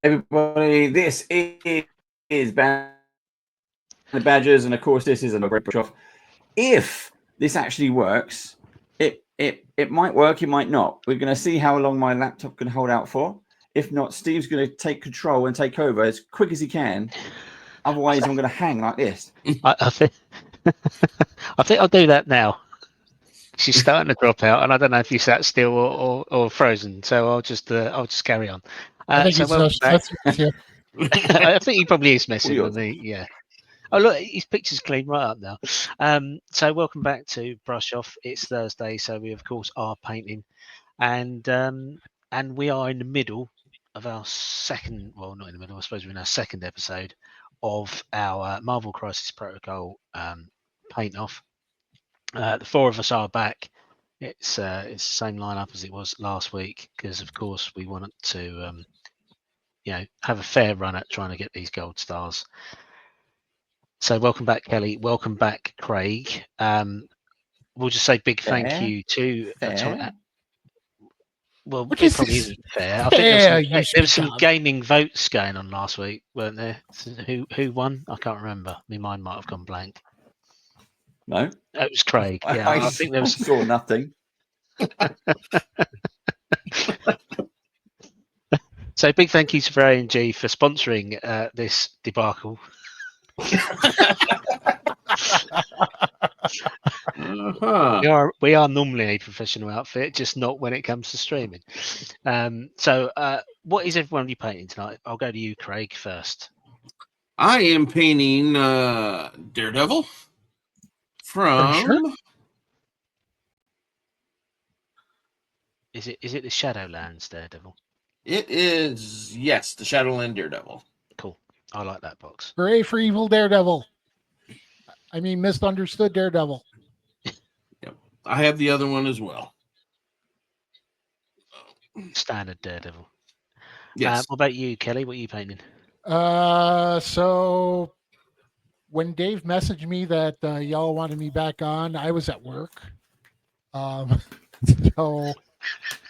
Everybody, this is Band the Badgers, and of course, this is a great push off. If this actually works, it might work, it might not. We're going to see how long my laptop can hold out for. If not, Steve's going to take control and take over as quick as he can. Otherwise, I'm going to hang like this. I think I think I'll do that now. She's starting to drop out, and I don't know if you sat still or frozen. So I'll just carry on. I think so it's welcome back. yeah. I think he probably is messing All with me. Yeah. Oh look, his picture's clean right up now. So welcome back to Brush Off. It's Thursday, so we of course are painting, and we are in the middle of our second. Well, not in the middle. I suppose we're in our second episode of our Marvel Crisis Protocol paint off. The four of us are back. It's the same lineup as it was last week because, of course, we wanted to have a fair run at trying to get these gold stars. So welcome back, Kelly. Welcome back, Craig. We'll just say big thank you to Atomic. Well, What it is probably this? isn't fair. I think You there was some speak of. gaming votes going on last week, weren't there? Who won? I can't remember. My mind might have gone blank. No, It was Craig. Yeah, I think there was. I saw nothing. So big thank you to AMG for sponsoring this debacle. We are normally a professional outfit, just not when it comes to streaming. So what is everyone you painting tonight? I'll go to you, Craig, first. I am painting Daredevil from. Sure? Is it the Shadowlands Daredevil? It is, yes, the Shadowland Daredevil. Cool. I like that box. Hooray for evil Daredevil. I mean, misunderstood Daredevil. Yep. I have the other one as well. Standard Daredevil. Yes. What about you, Kelly? What are you painting? So when Dave messaged me that y'all wanted me back on, I was at work. So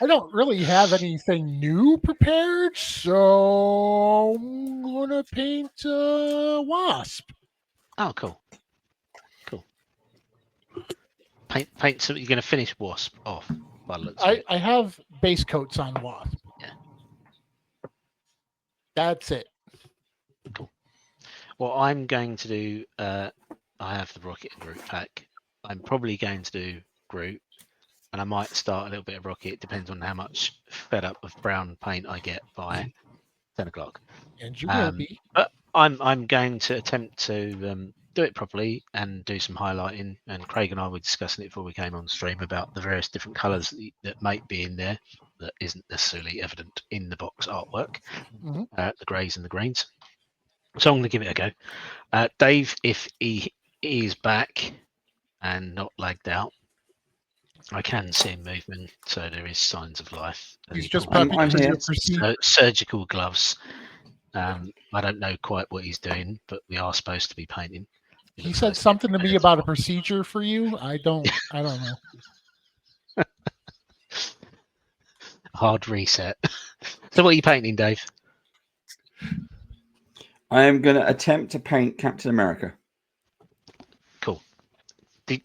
I don't really have anything new prepared, so I'm gonna paint Wasp. Oh, cool. Paint something. You're going to finish Wasp off. I have base coats on Wasp. Yeah. That's it. Cool. Well, I'm going to do. I have the Rocket and Groot pack. I'm probably going to do Groot, and I might start a little bit of Rocket. It depends on how much fed up of brown paint I get by 10 o'clock. And you will be. But I'm going to attempt to do it properly and do some highlighting. And Craig and I were discussing it before we came on stream about the various different colours that might be in there that isn't necessarily evident in the box artwork, the greys and the greens. So I'm going to give it a go. Dave, if he is back and not lagged out, I can see him moving, so there is signs of life. He's just surgical gloves. I don't know quite what he's doing, but we are supposed to be painting. He said something to me about a procedure for you. I don't know. Hard reset. So what are you painting, Dave? I am going to attempt to paint Captain America. Cool.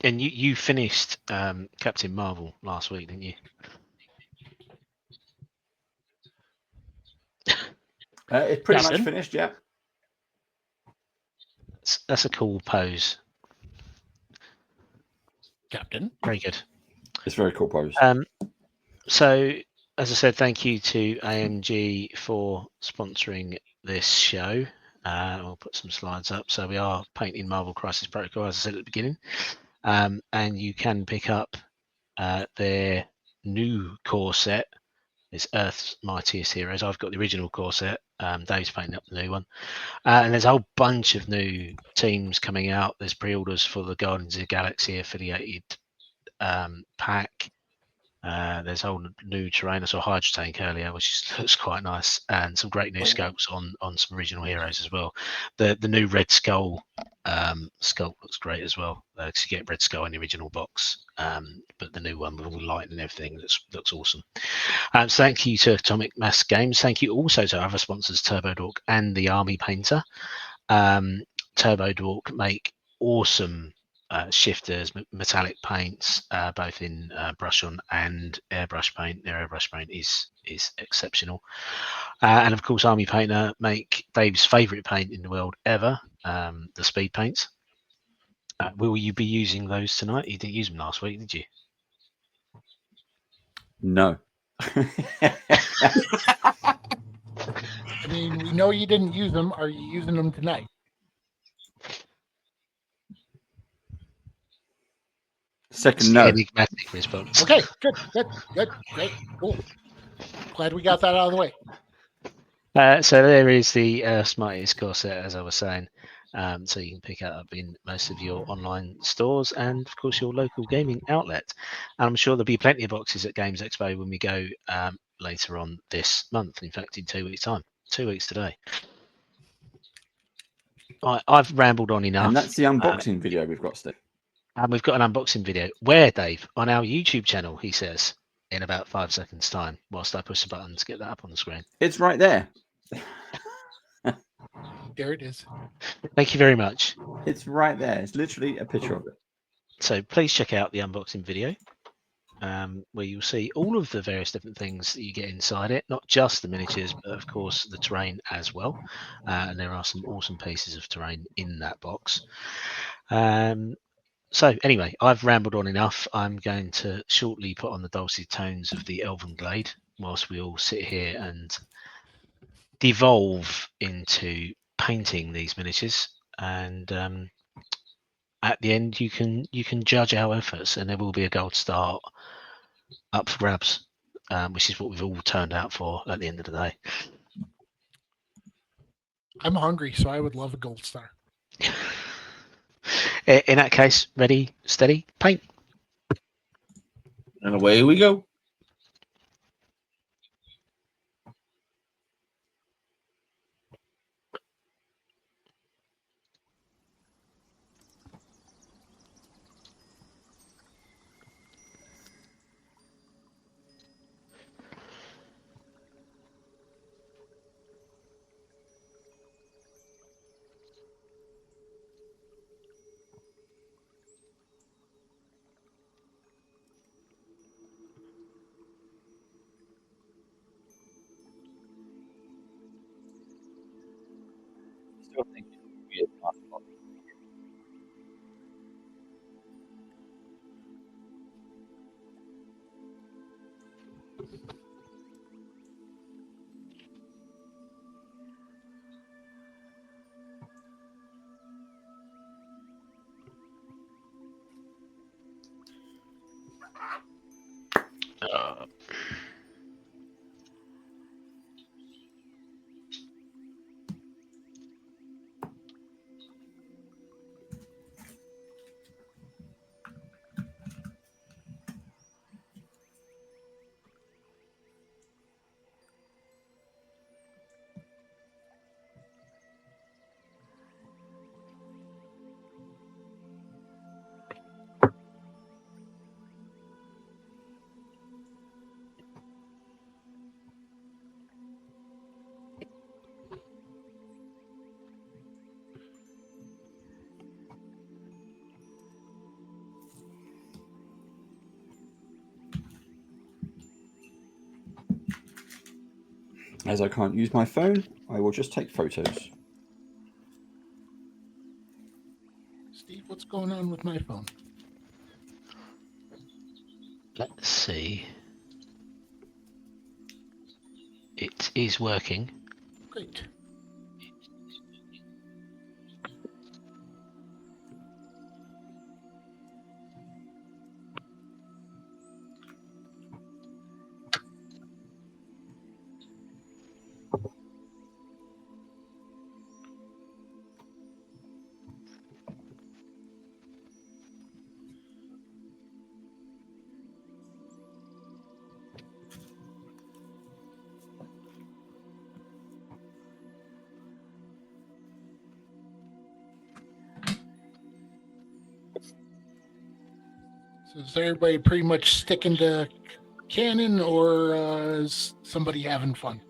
And you finished Captain Marvel last week, didn't you? It's pretty much finished, yeah. That's a cool pose, Captain. Very good. It's a very cool pose. So, as I said, thank you to AMG for sponsoring this show. I'll put some slides up. So we are painting Marvel Crisis Protocol, as I said at the beginning, and you can pick up their new core set. It's Earth's Mightiest Heroes. I've got the original core set. Dave's painting up the new one. And there's a whole bunch of new teams coming out. There's pre-orders for the Guardians of the Galaxy affiliated pack. There's a whole new terrain. I saw Hydra Tank earlier, which looks quite nice, and some great new scopes on some original heroes as well. The new Red Skull Sculpt looks great as well, because you get Red Skull in the original box, but the new one with all the light and everything looks awesome. So thank you to Atomic Mass Games. Thank you also to our other sponsors, Turbo Dork and the Army Painter. Turbo Dork make awesome shifters, metallic paints, both in brush on and airbrush paint. Their airbrush paint is exceptional. And of course, Army Painter make Dave's favourite paint in the world ever, the speed paints. Will you be using those tonight? You didn't use them last week, did you? No. I mean, we know you didn't use them. Are you using them tonight? Second, no. Enigmatic response. Okay, good, great, cool. Glad we got that out of the way. So there is the Smarties corset, as I was saying. So you can pick it up in most of your online stores and, of course, your local gaming outlet. And I'm sure there'll be plenty of boxes at Games Expo when we go later on this month. In fact, in 2 weeks' time. 2 weeks today. I've rambled on enough. And that's the unboxing video we've got, Steve. And we've got an unboxing video. Where, Dave? On our YouTube channel, he says, in about 5 seconds' time, whilst I push the button to get that up on the screen. It's right there. There it is. Thank you very much. It's right there. It's literally a picture of it. So please check out the unboxing video, where you'll see all of the various different things that you get inside it, not just the miniatures, but of course the terrain as well. And there are some awesome pieces of terrain in that box. So anyway, I've rambled on enough. I'm going to shortly put on the dulcet tones of the Elven Glade whilst we all sit here and devolve into painting these miniatures. And at the end, you can judge our efforts, and there will be a gold star up for grabs, which is what we've all turned out for at the end of the day. I'm hungry, so I would love a gold star. In that case, ready, steady, paint. And away we go. Still think it would be a nice box. As I can't use my phone, I will just take photos. Steve, what's going on with my phone? Let's see. It is working. Great. So is everybody pretty much sticking to canon, or is somebody having fun?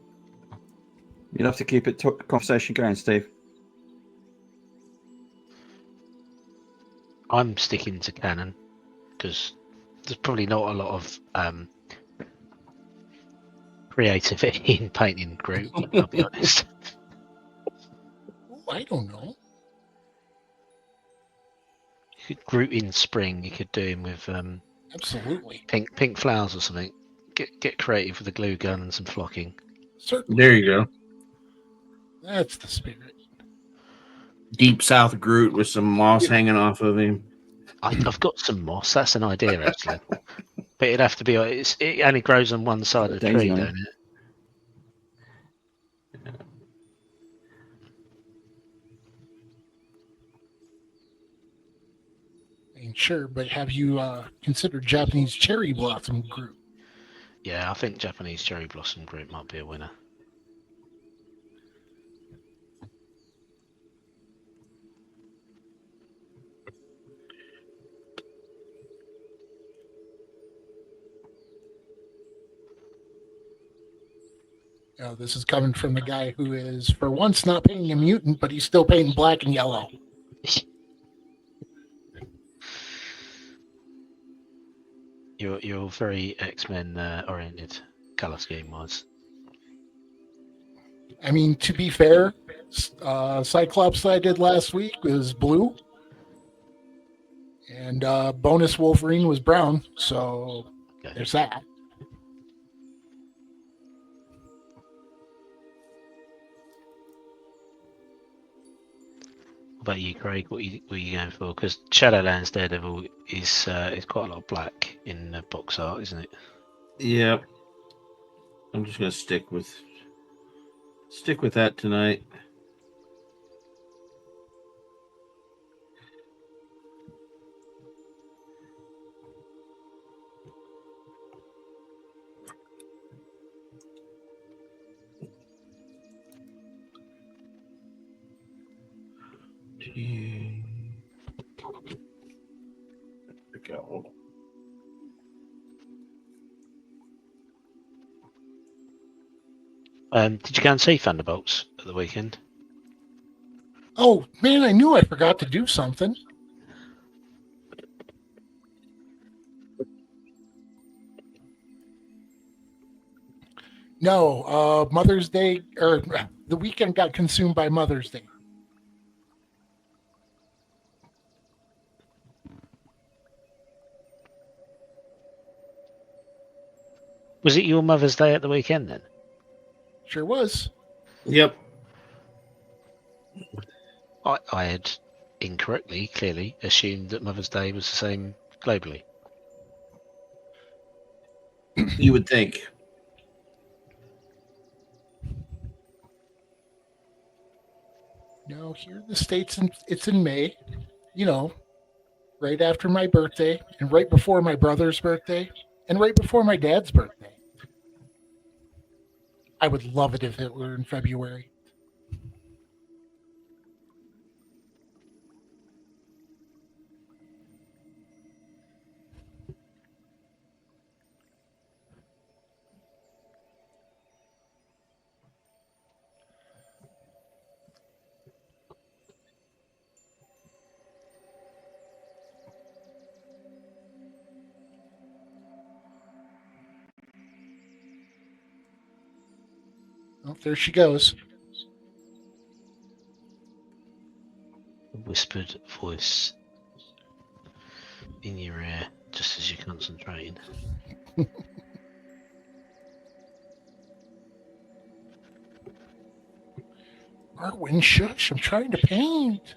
You'll have to keep it conversation going, Steve. I'm sticking to canon because there's probably not a lot of creativity in painting Groot. I'll be honest. Oh, I don't know. You could Groot in spring. You could do him with Absolutely. pink flowers or something. Get creative with a glue gun and some flocking. Certainly. There you go. That's the spirit. Deep South Groot with some moss hanging off of him. I've got some moss. That's an idea actually, but it'd have to be. It only grows on one side of the Daisy tree, on it. don't it? I mean, sure, but have you considered Japanese cherry blossom Groot? Yeah, I think Japanese cherry blossom Groot might be a winner. This is coming from the guy who is, for once, not painting a mutant, but he's still painting black and yellow. You're very X-Men oriented color scheme wise. I mean, to be fair, Cyclops that I did last week was blue, and bonus Wolverine was brown. So Okay. there's that. What about you, Craig? What are you going for? Because Shadowlands Daredevil is quite a lot of black in the box art, isn't it? Yep. I'm just gonna stick with that tonight. Go. Did you go and see Thunderbolts at the weekend? Oh man, I knew I forgot to do something. No, Mother's Day, or the weekend got consumed by Mother's Day. Was it your Mother's Day at the weekend then? Sure was. Yep. I had incorrectly, clearly, assumed that Mother's Day was the same globally. You would think. No, here in the States, it's in May. You know, right after my birthday, and right before my brother's birthday, and right before my dad's birthday. I would love it if it were in February. Oh, there she goes. A whispered voice in your ear just as you're concentrating. Arwen, shush, I'm trying to paint.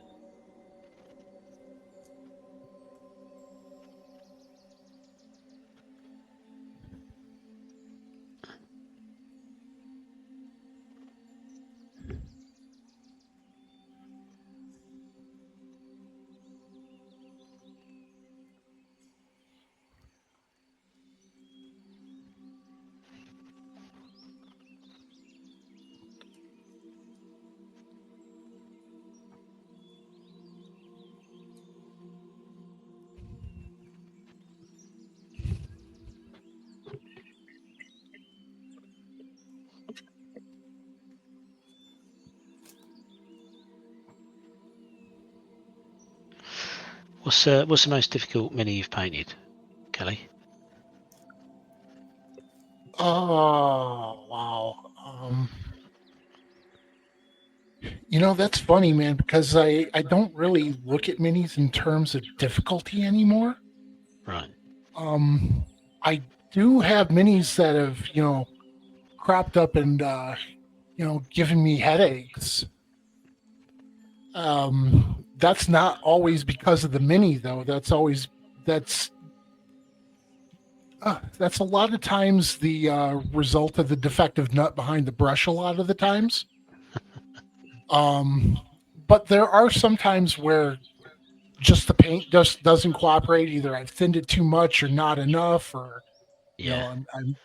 What's the most difficult mini you've painted, Kelly? Oh wow. That's funny, man, because I don't really look at minis in terms of difficulty anymore. Right. I do have minis that have, cropped up and given me headaches. That's not always because of the mini though. That's a lot of times the result of the defective nut behind the brush. A lot of the times, but there are some times where just the paint just doesn't cooperate. Either I've thinned it too much or not enough, or Yeah. I'm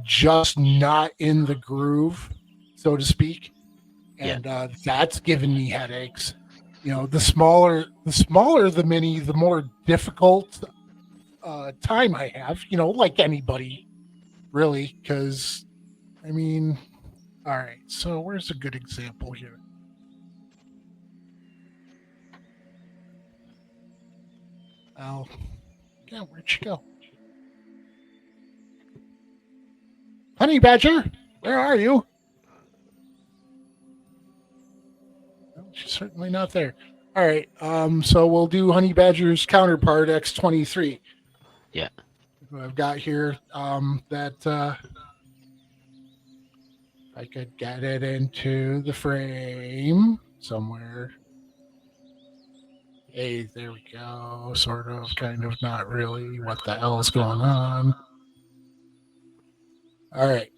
just not in the groove, so to speak, and that's given me headaches. The smaller the mini, the more difficult time I have. Like anybody, really, because I mean, all right. So where's a good example here? Oh, yeah, where'd she go? Honey Badger, where are you? Well, she's certainly not there. All right. So we'll do Honey Badger's counterpart X23. Yeah. Who I've got here. That I could get it into the frame somewhere. Hey, there we go. Sort of, kind of, not really. What the hell is going on? All right.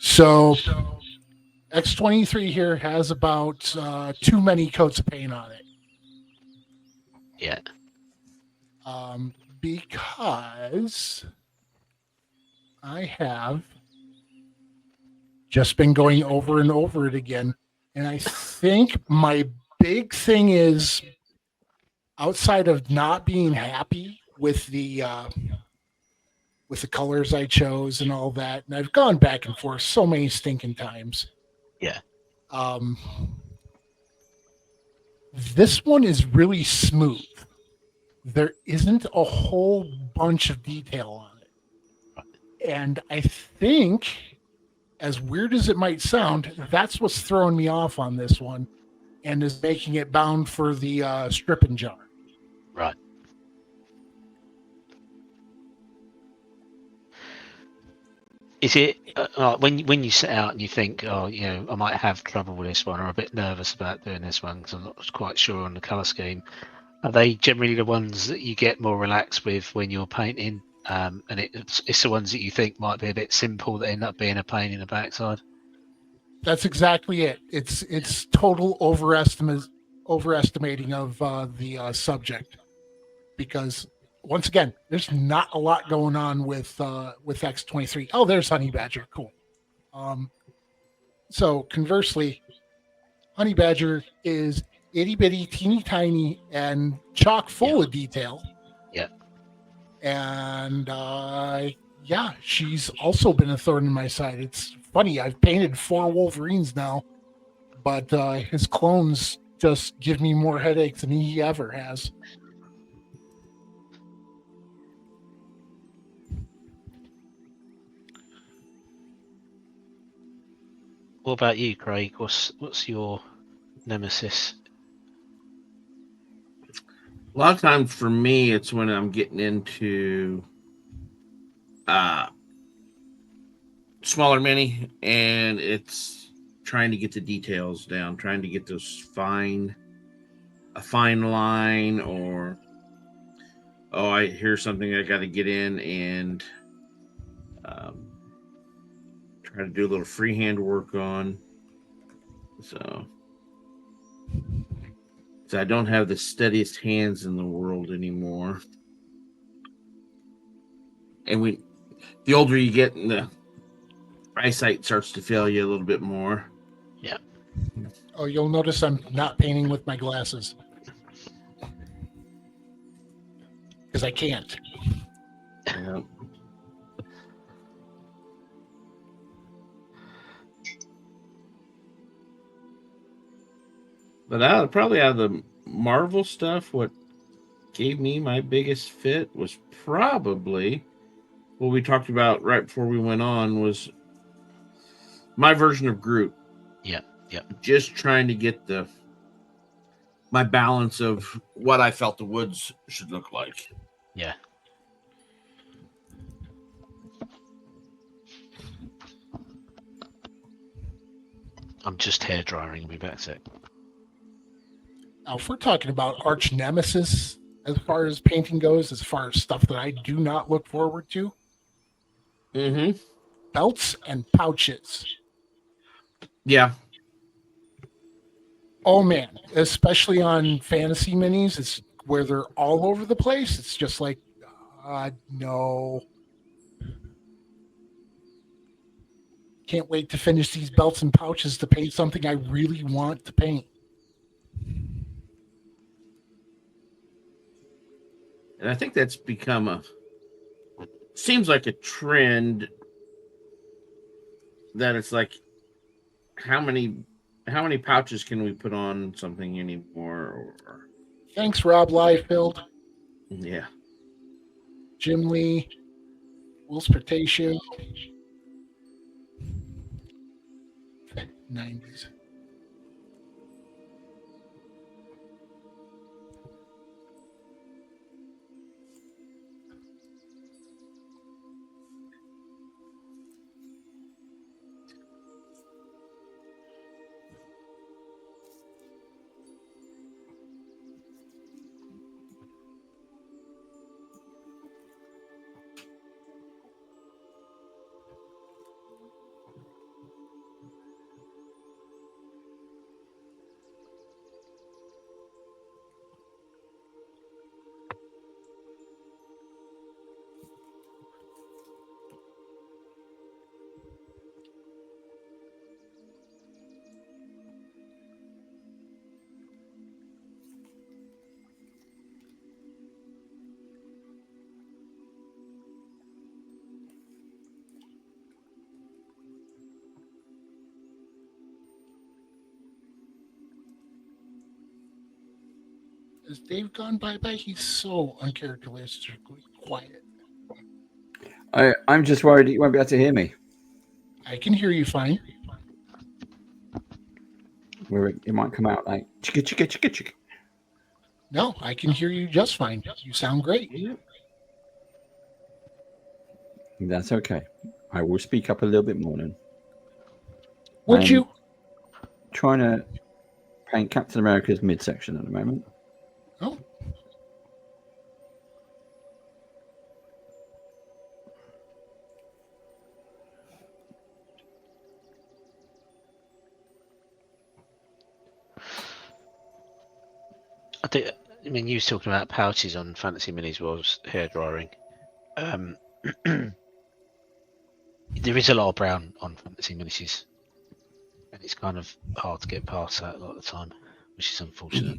So X23 here has about too many coats of paint on it. Yeah. Because I have just been going over and over it again. And I think my big thing is, outside of not being happy with the colors I chose and all that, and I've gone back and forth so many stinking times. Yeah. This one is really smooth. There isn't a whole bunch of detail on it. And I think, as weird as it might sound, that's what's throwing me off on this one and is making it bound for the stripping jar. Right. Is it when you set out and you think, oh, I might have trouble with this one, or a bit nervous about doing this one because I'm not quite sure on the color scheme? Are they generally the ones that you get more relaxed with when you're painting? And it's the ones that you think might be a bit simple that end up being a pain in the backside? That's exactly it. It's total overestimating of the subject, because once again, there's not a lot going on with X23. Oh, there's Honey Badger. Cool. So conversely, Honey Badger is itty bitty, teeny tiny, and chock full of detail. Yeah. And she's also been a thorn in my side. It's funny. I've painted 4 Wolverines now, but his clones just give me more headaches than he ever has. What about you, Craig? What's your nemesis? A lot of times for me, it's when I'm getting into smaller mini, and it's trying to get the details down, trying to get those fine line, or I hear something I got to get in and try to do a little freehand work on. So I don't have the steadiest hands in the world anymore. And the older you get, the eyesight starts to fail you a little bit more. Yeah. Oh, you'll notice I'm not painting with my glasses because I can't. Yeah. But probably out of the Marvel stuff, what gave me my biggest fit was probably what we talked about right before we went on was my version of Groot. Yeah. Just trying to get my balance of what I felt the woods should look like. Yeah. I'm just hair drying me back to it. Now, if we're talking about arch nemesis as far as painting goes, as far as stuff that I do not look forward to, Mm-hmm. belts and pouches. Yeah. Oh man, especially on fantasy minis, it's where they're all over the place. It's just like, no. Can't wait to finish these belts and pouches to paint something I really want to paint. And I think that's become seems like a trend that it's like how many pouches can we put on something anymore? Or Thanks, Rob Liefeld, yeah. Jim Lee, Will Sportatio. 90s. Has Dave gone bye-bye? He's so uncharacteristically quiet. I'm just worried that you won't be able to hear me. I can hear you fine. Where it might come out like chicka chicka chicka chicka. No, I can hear you just fine. You sound great. That's okay. I will speak up a little bit more then. Would you? Trying to paint Captain America's midsection at the moment. Oh. I mean, you was talking about pouches on fantasy minis was hair drying. There is a lot of brown on fantasy minis, and it's kind of hard to get past that a lot of the time, which is unfortunate.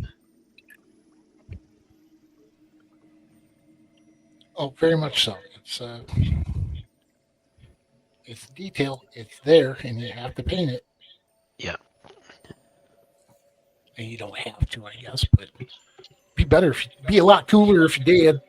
Oh, very much so. It's detail. It's there, and you have to paint it. Yeah. And you don't have to, I guess, but be a lot cooler if you did.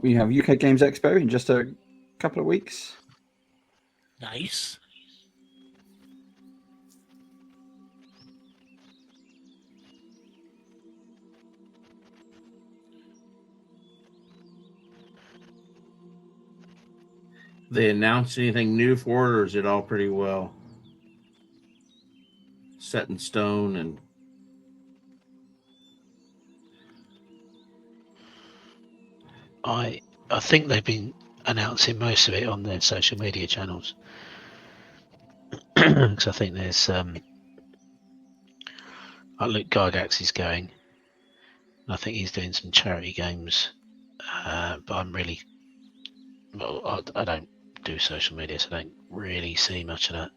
We have UK Games Expo in just a couple of weeks. Nice. They announce anything new for it, or is it all pretty well set in stone? And I think they've been announcing most of it on their social media channels. Because I think there's like Luke Gygax is going. I think he's doing some charity games, but I'm really I don't do social media, so I don't really see much of that.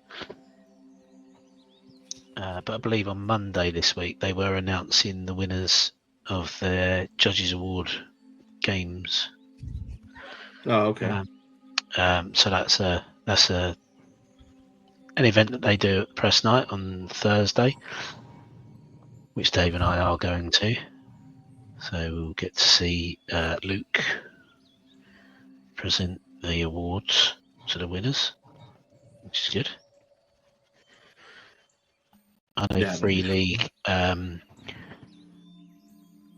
But I believe on Monday this week they were announcing the winners of their Judges Award games. Oh, okay. So that's an event that they do at press night on Thursday, which Dave and I are going to. So we'll get to see Luke present the awards to the winners, which is good. I know Yeah, that'll be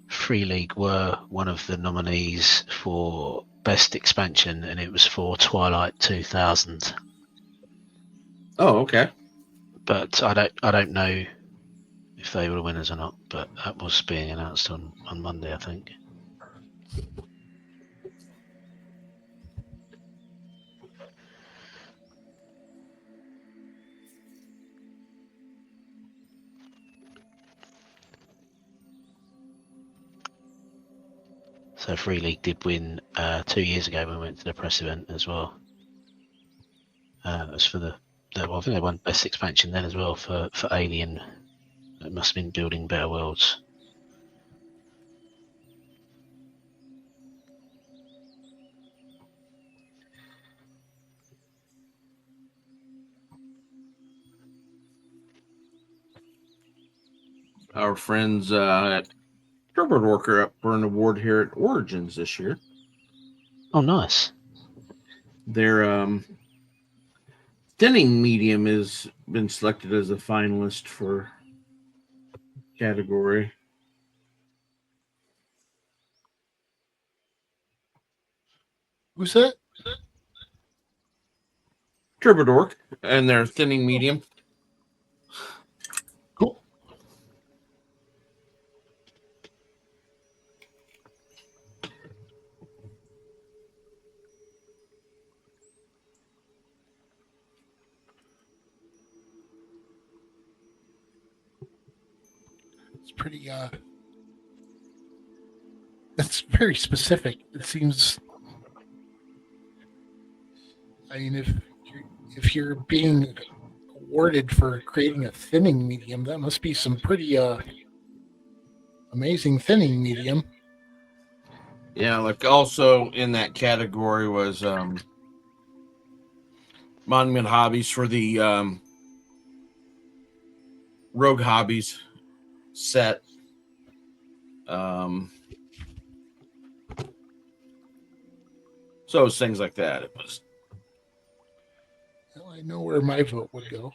Free League were one of the nominees for best expansion, and it was for Twilight 2000. Oh, okay. But I don't know if they were the winners or not. But that was being announced on Monday, I think. So Free League did win 2 years ago when we went to the press event as well. It was for well, I think they won best expansion then as well for Alien. It must have been Building Better Worlds. Our friends at Turbo Worker up for an award here at Origins this year. Oh, nice. Their thinning medium has been selected as a finalist for category. Who's that? Turbodork and their thinning medium. Cool. It's pretty that's very specific. It seems, I mean, if you're being awarded for creating a thinning medium, that must be some pretty amazing thinning medium. Yeah, like also in that category was Monument Hobbies for the Rogue Hobbies set. So it's things like that. It was. Well, I know where my vote would go.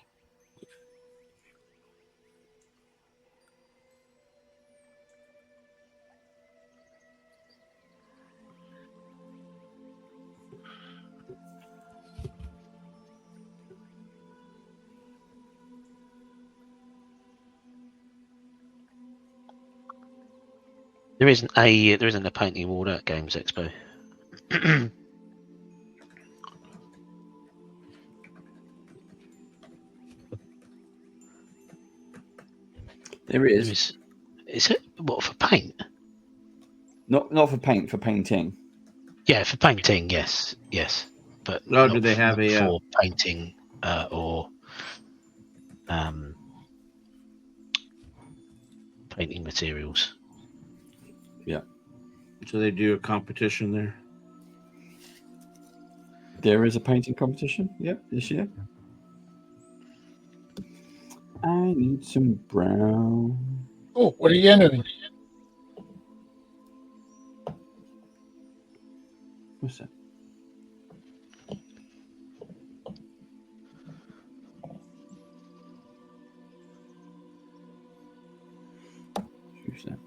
There isn't a painting award at Games Expo. There is. Is it what for paint? Not for paint, for painting. Yeah, for painting, yes, but Oh, not do they have a for painting or painting materials? Yeah. So they do a competition there. There is a painting competition. Yep, this year. I need some brown. Oh, what are you entering? What's that? Who's that?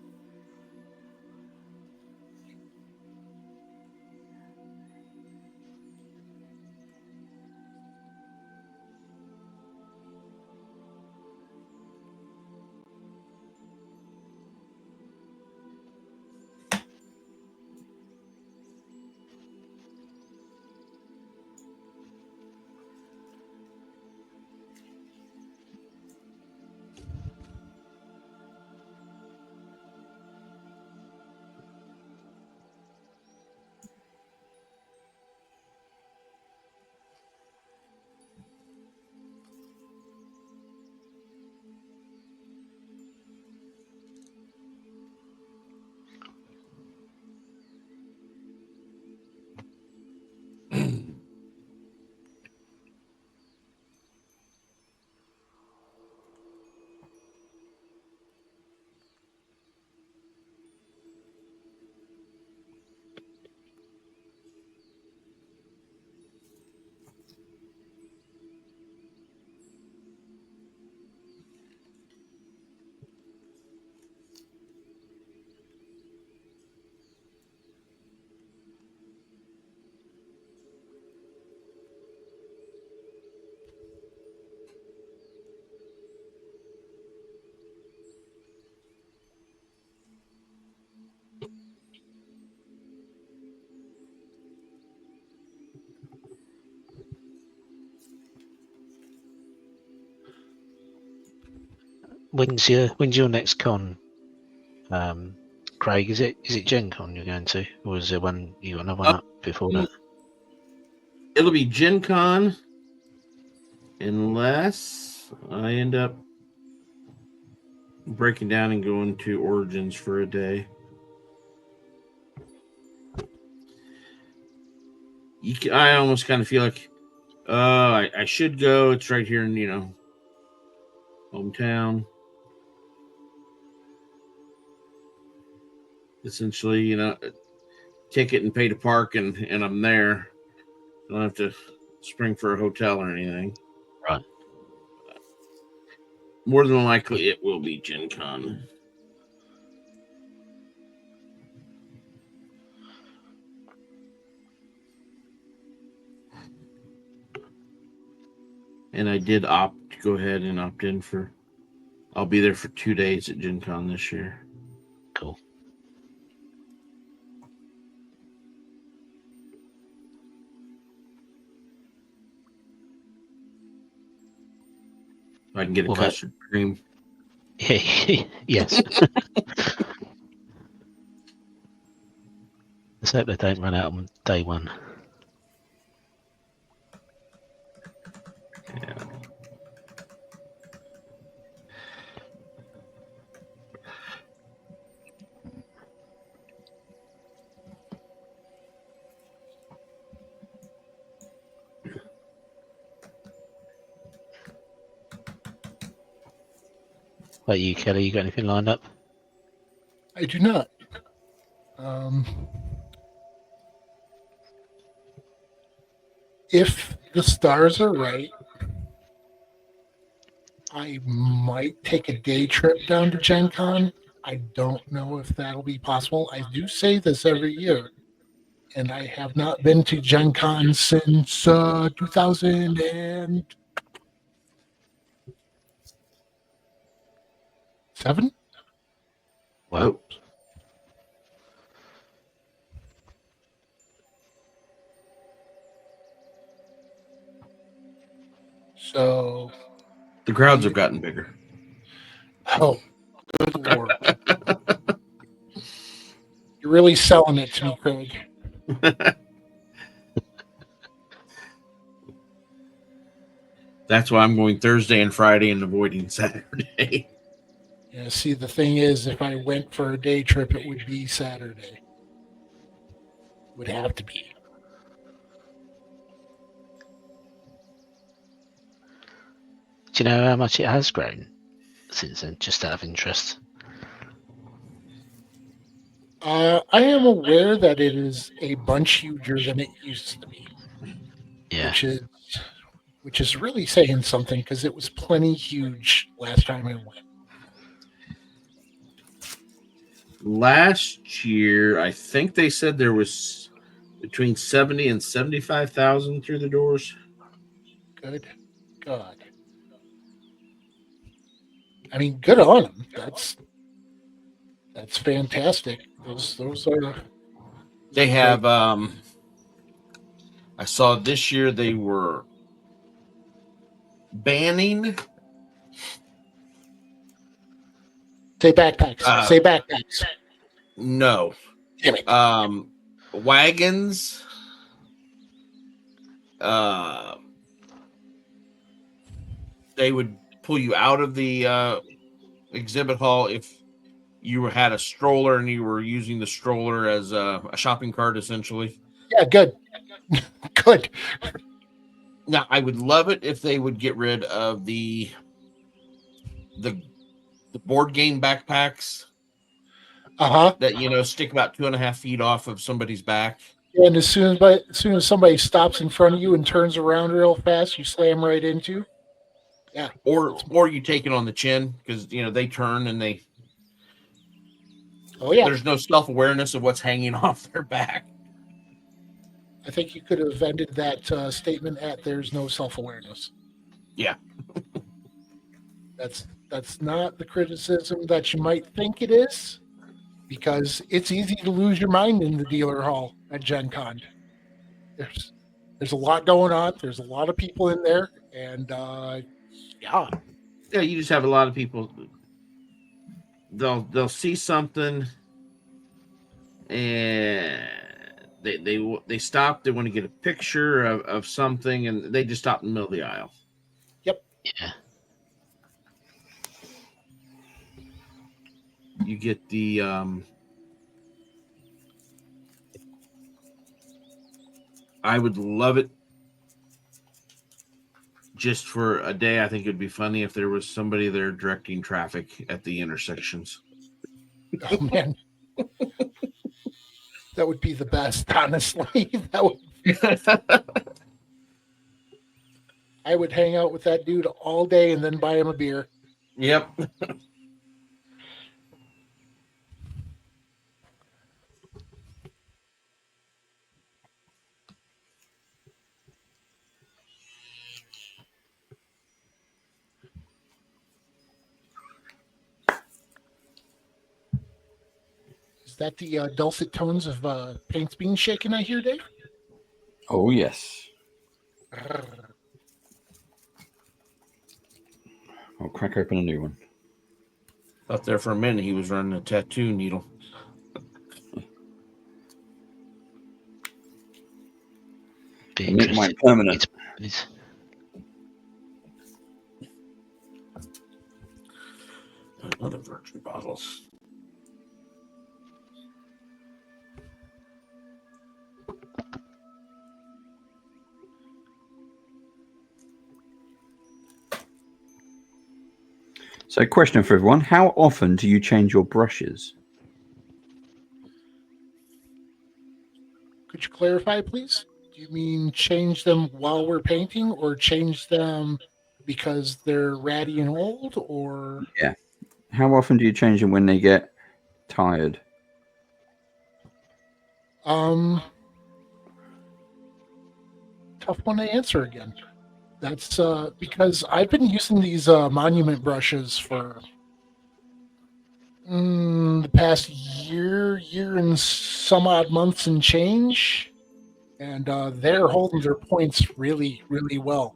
When's your next con? Craig, is it Gen Con you're going to, or is there one you got another one up before that? It'll be Gen Con, unless I end up breaking down and going to Origins for a day. I almost kind of feel like, I should go. It's right here in, hometown. Essentially, ticket and pay to park, and I'm there. I don't have to spring for a hotel or anything. Right. More than likely, it will be Gen Con. And I did go ahead and opt in for. I'll be there for 2 days at Gen Con this year. Cool. I can get a Well, custard cream. Yes. Let's hope they don't run out on day one. Yeah. Like you, Kelly, you got anything lined up? I do not. If the stars are right, I might take a day trip down to Gen Con. I don't know if that'll be possible. I do say this every year, and I have not been to Gen Con since 2007. Well, So, The crowds have gotten bigger. oh, good lord. You're really selling it to me, Craig. That's why I'm going Thursday and Friday and avoiding Saturday. Yeah, see, the thing is, if I went for a day trip, it would be Saturday. Would have to be. do you know how much it has grown since then? Just out of interest. I am aware that it is a bunch huger than it used to be, Yeah. which is really saying something because it was plenty huge last time I went. Last year, I think they said there was between 70 and 75,000 through the doors. Good God. I mean, good on them. That's fantastic. Those are. They have. I saw this year they were banning. Say backpacks. Say backpacks. No. Damn it. Wagons. They would pull you out of the exhibit hall if you had a stroller and you were using the stroller as a shopping cart, essentially. Yeah, good. Good. Now, I would love it if they would get rid of the board game backpacks that stick about 2.5 feet off of somebody's back. And as soon as somebody stops in front of you and turns around real fast, you slam right into. Yeah. Or you take it on the chin because they turn and they. Oh yeah. There's no self-awareness of what's hanging off their back. I think you could have ended that statement at "There's no self-awareness." Yeah. That's not the criticism that you might think it is, because it's easy to lose your mind in the dealer hall at Gen Con. There's a lot going on. There's a lot of people in there, and yeah. Yeah, you just have a lot of people they'll see something and they stop. They want to get a picture of something, and they just stop in the middle of the aisle. Yep. Yeah. You get the I would love it just for a day. I think it'd be funny if there was somebody there directing traffic at the intersections. Oh man, that would be the best. Honestly, that would. I would hang out with that dude all day and then buy him a beer. Yep. Is that the dulcet tones of paints being shaken? I hear, Dave. Oh yes. I'll crack open a new one. Thought there for a minute he was running a tattoo needle. Be Make mine interesting. permanent. It's Another virgin bottle. So, question for everyone: how often do you change your brushes? Could you clarify, please? Do you mean change them while we're painting, or change them because they're ratty and old, or Yeah. How often do you change them when they get tired? tough one to answer again. That's because I've been using these monument brushes for the past year and some odd months and change, and they're holding their points really, really well.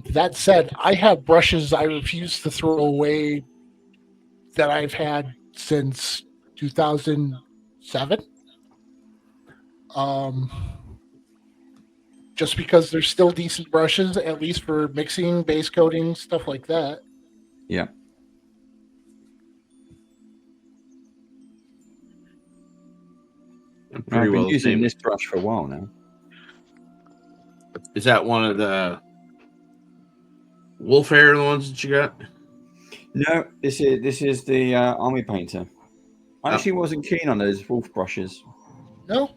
That said, I have brushes I refuse to throw away that I've had since 2007. Um, just because they're still decent brushes, at least for mixing, base coating, stuff like that. Yeah. I'm I've pretty been well the using same. this brush for a while now. Is that one of the wolf hair ones that you got? No, this is the army painter. I Oh. actually wasn't keen on those wolf brushes. No?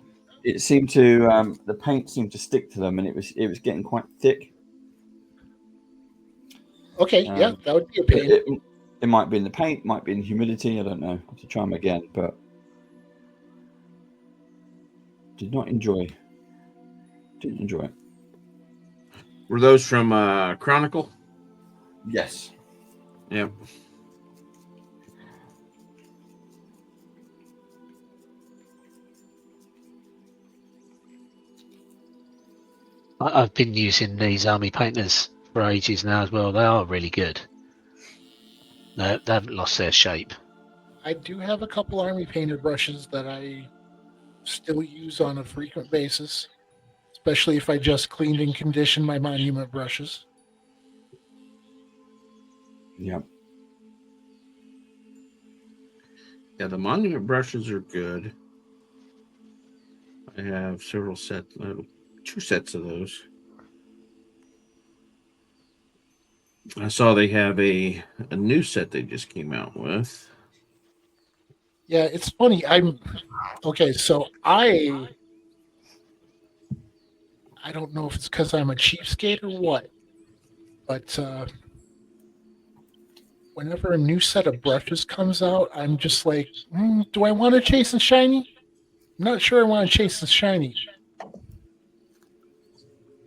It seemed to the paint seemed to stick to them, and it was getting quite thick. Okay, yeah, that would be a pain. It might be in the paint, might be in humidity. I don't know. I have to try them again, but didn't enjoy it. Were those from Chronicle? Yes. Yep. I've been using these army painters for ages now as well. They are really good. They haven't lost their shape. I do have a couple army painter brushes that I still use on a frequent basis, especially if I just cleaned and conditioned my monument brushes. Yeah. Yeah, the monument brushes are good. I have several sets, 2 sets of those. I saw they have a new set they just came out with. Yeah, it's funny. I'm okay. So I don't know if it's because I'm a cheapskate or what, but whenever a new set of brushes comes out, I'm just like, do I want to chase the shiny? I'm not sure I want to chase the shiny.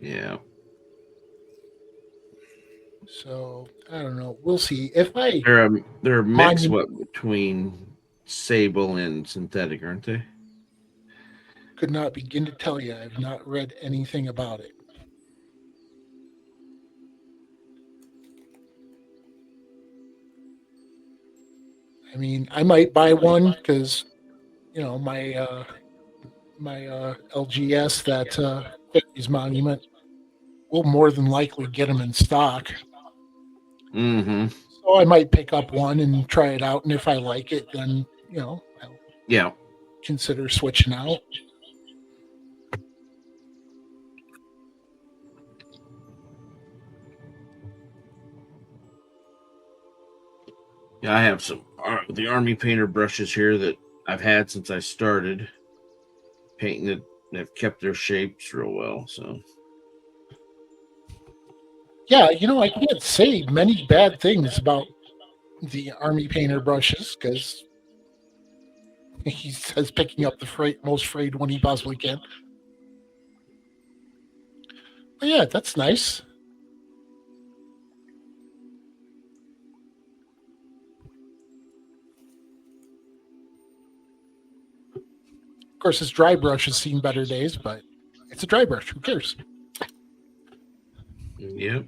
Yeah. So I don't know. We'll see. If I They're a mix Monu- between sable and synthetic, aren't they? could not begin to tell you, I've not read anything about it. I mean, I might buy one because my LGS that is Monument will more than likely get them in stock. Mm-hmm. So I might pick up one and try it out, and if I like it, then I'll Yeah. consider switching out. Yeah, I have some the Army painter brushes here that I've had since I started painting that have kept their shapes real well. So Yeah, I can't say many bad things about the Army Painter brushes because he says picking up the most frayed one he possibly can. But yeah, that's nice. Of course, his dry brush has seen better days, but it's a dry brush. Who cares? yep.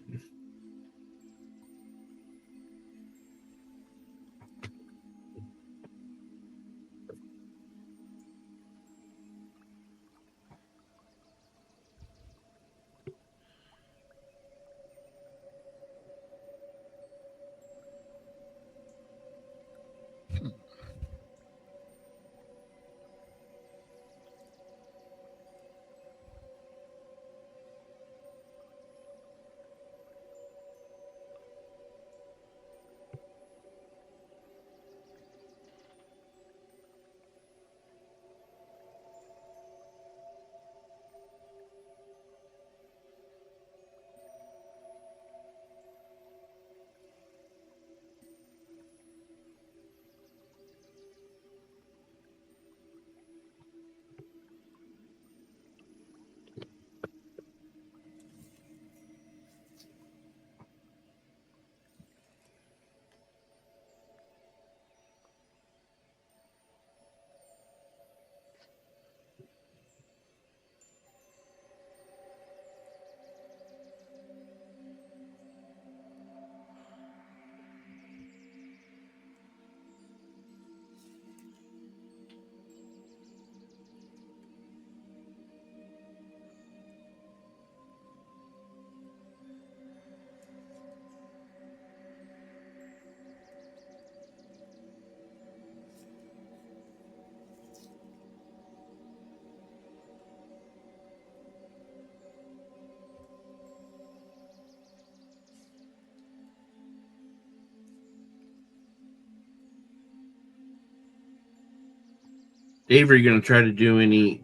Dave, are you going to try to do any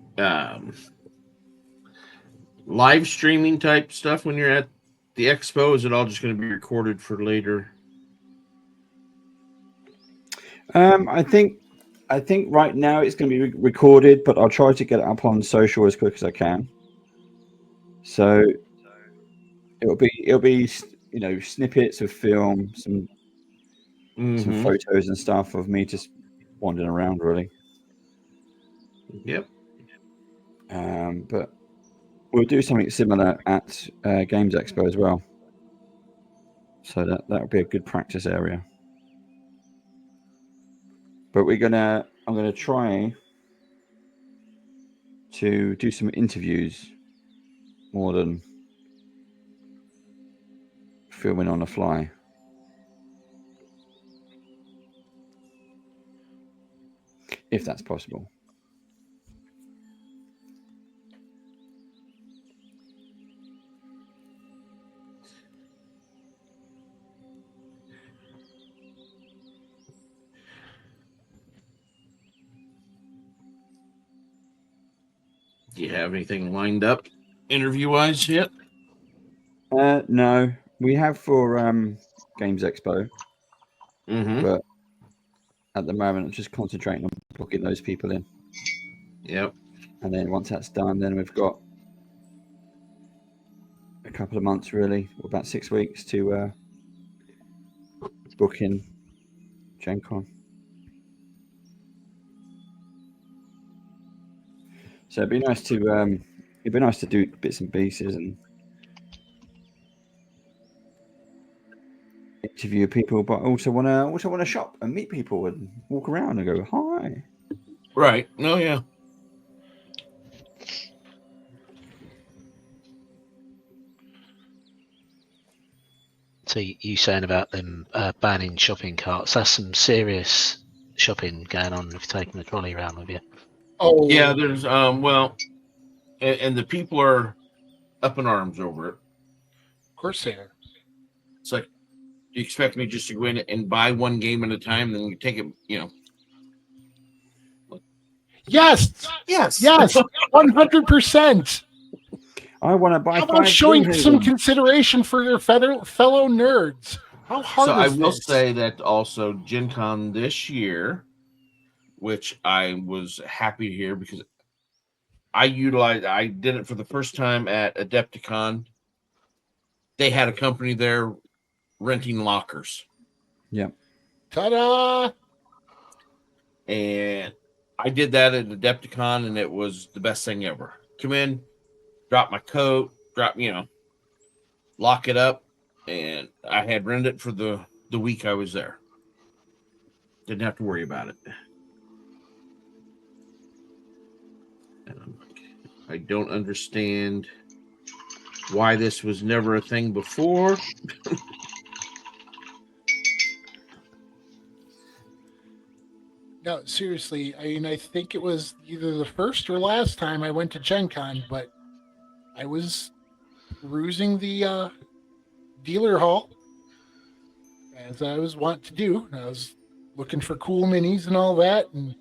live streaming type stuff when you're at the expo? Is it all just going to be recorded for later? I think right now it's going to be recorded, but I'll try to get it up on social as quick as I can. So it'll be snippets of film, some photos and stuff of me just wandering around, really. Yep. But we'll do something similar at Games Expo as well. So that'll be a good practice area. But I'm gonna try to do some interviews more than filming on the fly. If that's possible. Do you have anything lined up interview wise yet? No, we have for Games Expo, but at the moment I'm just concentrating on booking those people in. Yep. And then once that's done, then we've got a couple of months, really, or about 6 weeks to book in Gen Con. So it'd be nice to do bits and pieces and interview people, but also want to shop and meet people and walk around and go hi. Right. No, yeah. So you saying about them banning shopping carts? That's some serious shopping going on if you're taking the trolley around with you. Oh, Yeah, there's well, and the people are up in arms over it. of course they are. It's like, you expect me just to go in and buy one game at a time, then you take it, Yes, Yes. yes, 100%. I want to buy How about 5 showing some Gloomhaven. consideration for your fellow nerds? How hard So I is will this? say that also Gen Con this year, which I was happy to hear because I did it for the first time at Adepticon. They had a company there renting lockers. Yeah. Ta-da! And I did that at Adepticon, and it was the best thing ever. Come in, drop my coat, lock it up, and I had rented it for the week I was there. Didn't have to worry about it. I don't understand why this was never a thing before. No, seriously. I mean, I think it was either the first or last time I went to Gen Con, but I was perusing the dealer hall, as I was wont to do. I was looking for cool minis and all that, and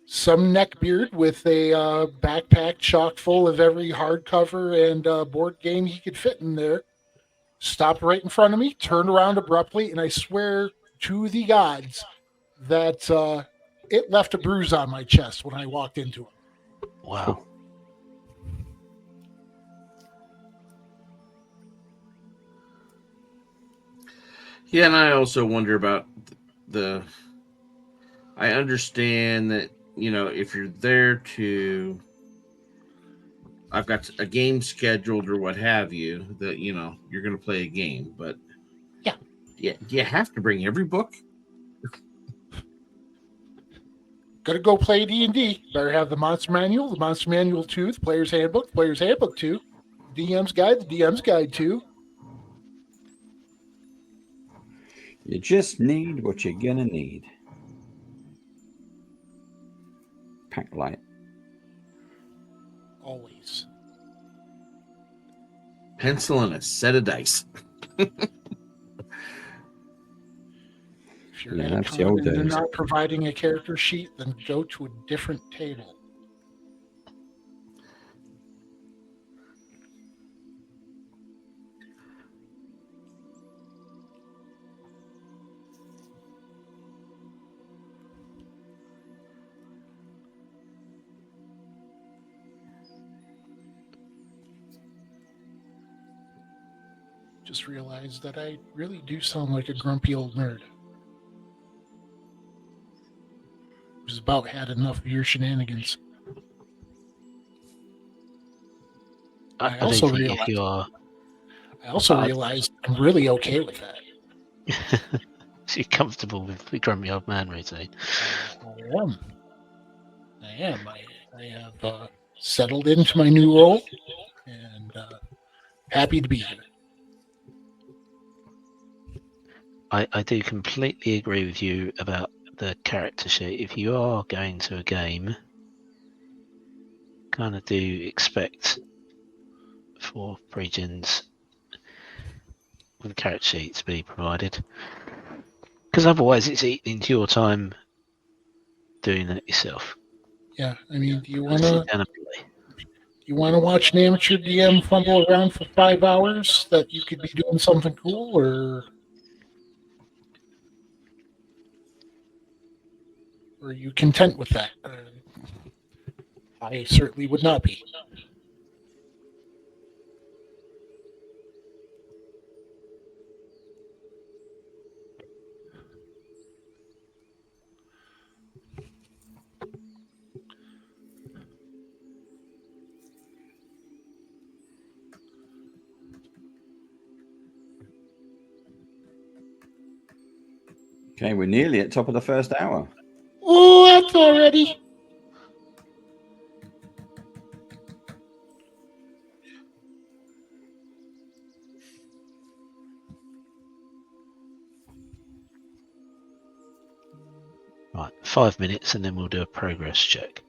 some neckbeard with a backpack chock full of every hardcover and board game he could fit in there stopped right in front of me, turned around abruptly, and I swear to the gods that it left a bruise on my chest when I walked into him. Wow. Yeah, and I also wonder about the. I understand that, if you're there to. I've got a game scheduled or what have you, that, you're going to play a game, but. Yeah. Do you have to bring every book? Gotta go play D&D. Better have the Monster Manual, the Monster Manual 2, the Player's Handbook, the Player's Handbook 2, DM's Guide, the DM's Guide 2. You just need what you're gonna need. Pack light. Always. Pencil and a set of dice. If you're Yeah, at a that's the con old and they're days. not providing a character sheet, then go to a different table. Just realized that I really do sound like a grumpy old nerd who's about had enough of your shenanigans. I do also think realized- if you are, I also realized I'm really okay with that. if you're comfortable with the grumpy old man routine. I am. I have settled into my new role and happy to be here. I do completely agree with you about the character sheet. If you are going to a game, kind of do expect for pre-gens with a character sheet to be provided, because otherwise it's eating into your time doing it yourself. Yeah, I mean, do you Sit want down and play. to watch an amateur DM fumble around for 5 hours that you could be doing something cool, or are you content with that? I certainly would not be. Okay, we're nearly at top of the first hour. Oh, that's already. Right, 5 minutes, and then we'll do a progress check.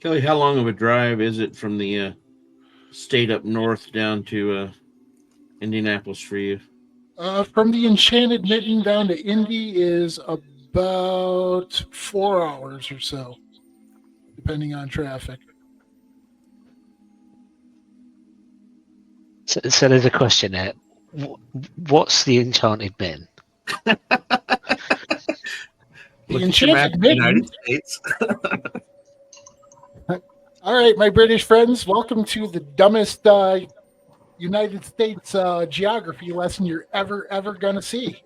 Kelly, how long of a drive is it from the state up north down to Indianapolis for you? From the Enchanted Mitten down to Indy is about 4 hours or so, depending on traffic. So there's a question there. What's the Enchanted Men? The Look at your map Enchanted of the United Mitten. States. All right, my British friends, welcome to the dumbest United States geography lesson you're ever going to see.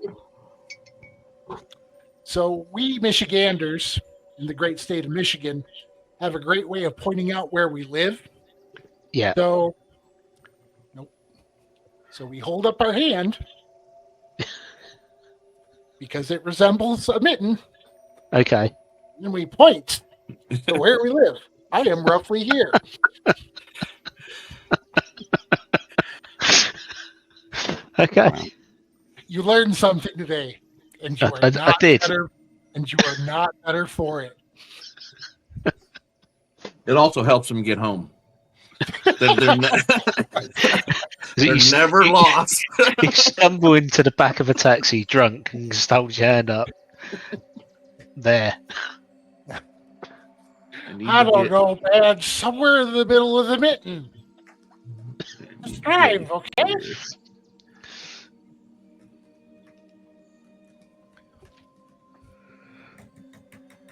So we Michiganders in the great state of Michigan have a great way of pointing out where we live. Yeah. So, nope. So we hold up our hand because it resembles a mitten, Okay. and we point to where we live. I am roughly here. Okay. Wow. You learned something today, and you are I not did. better. And you are not better for it. It also helps them get home. They're You- never you- lost. You stumble into the back of a taxi drunk and just hold your hand up. There. I don't know, man. Somewhere in the middle of the mitten. Just drive, okay?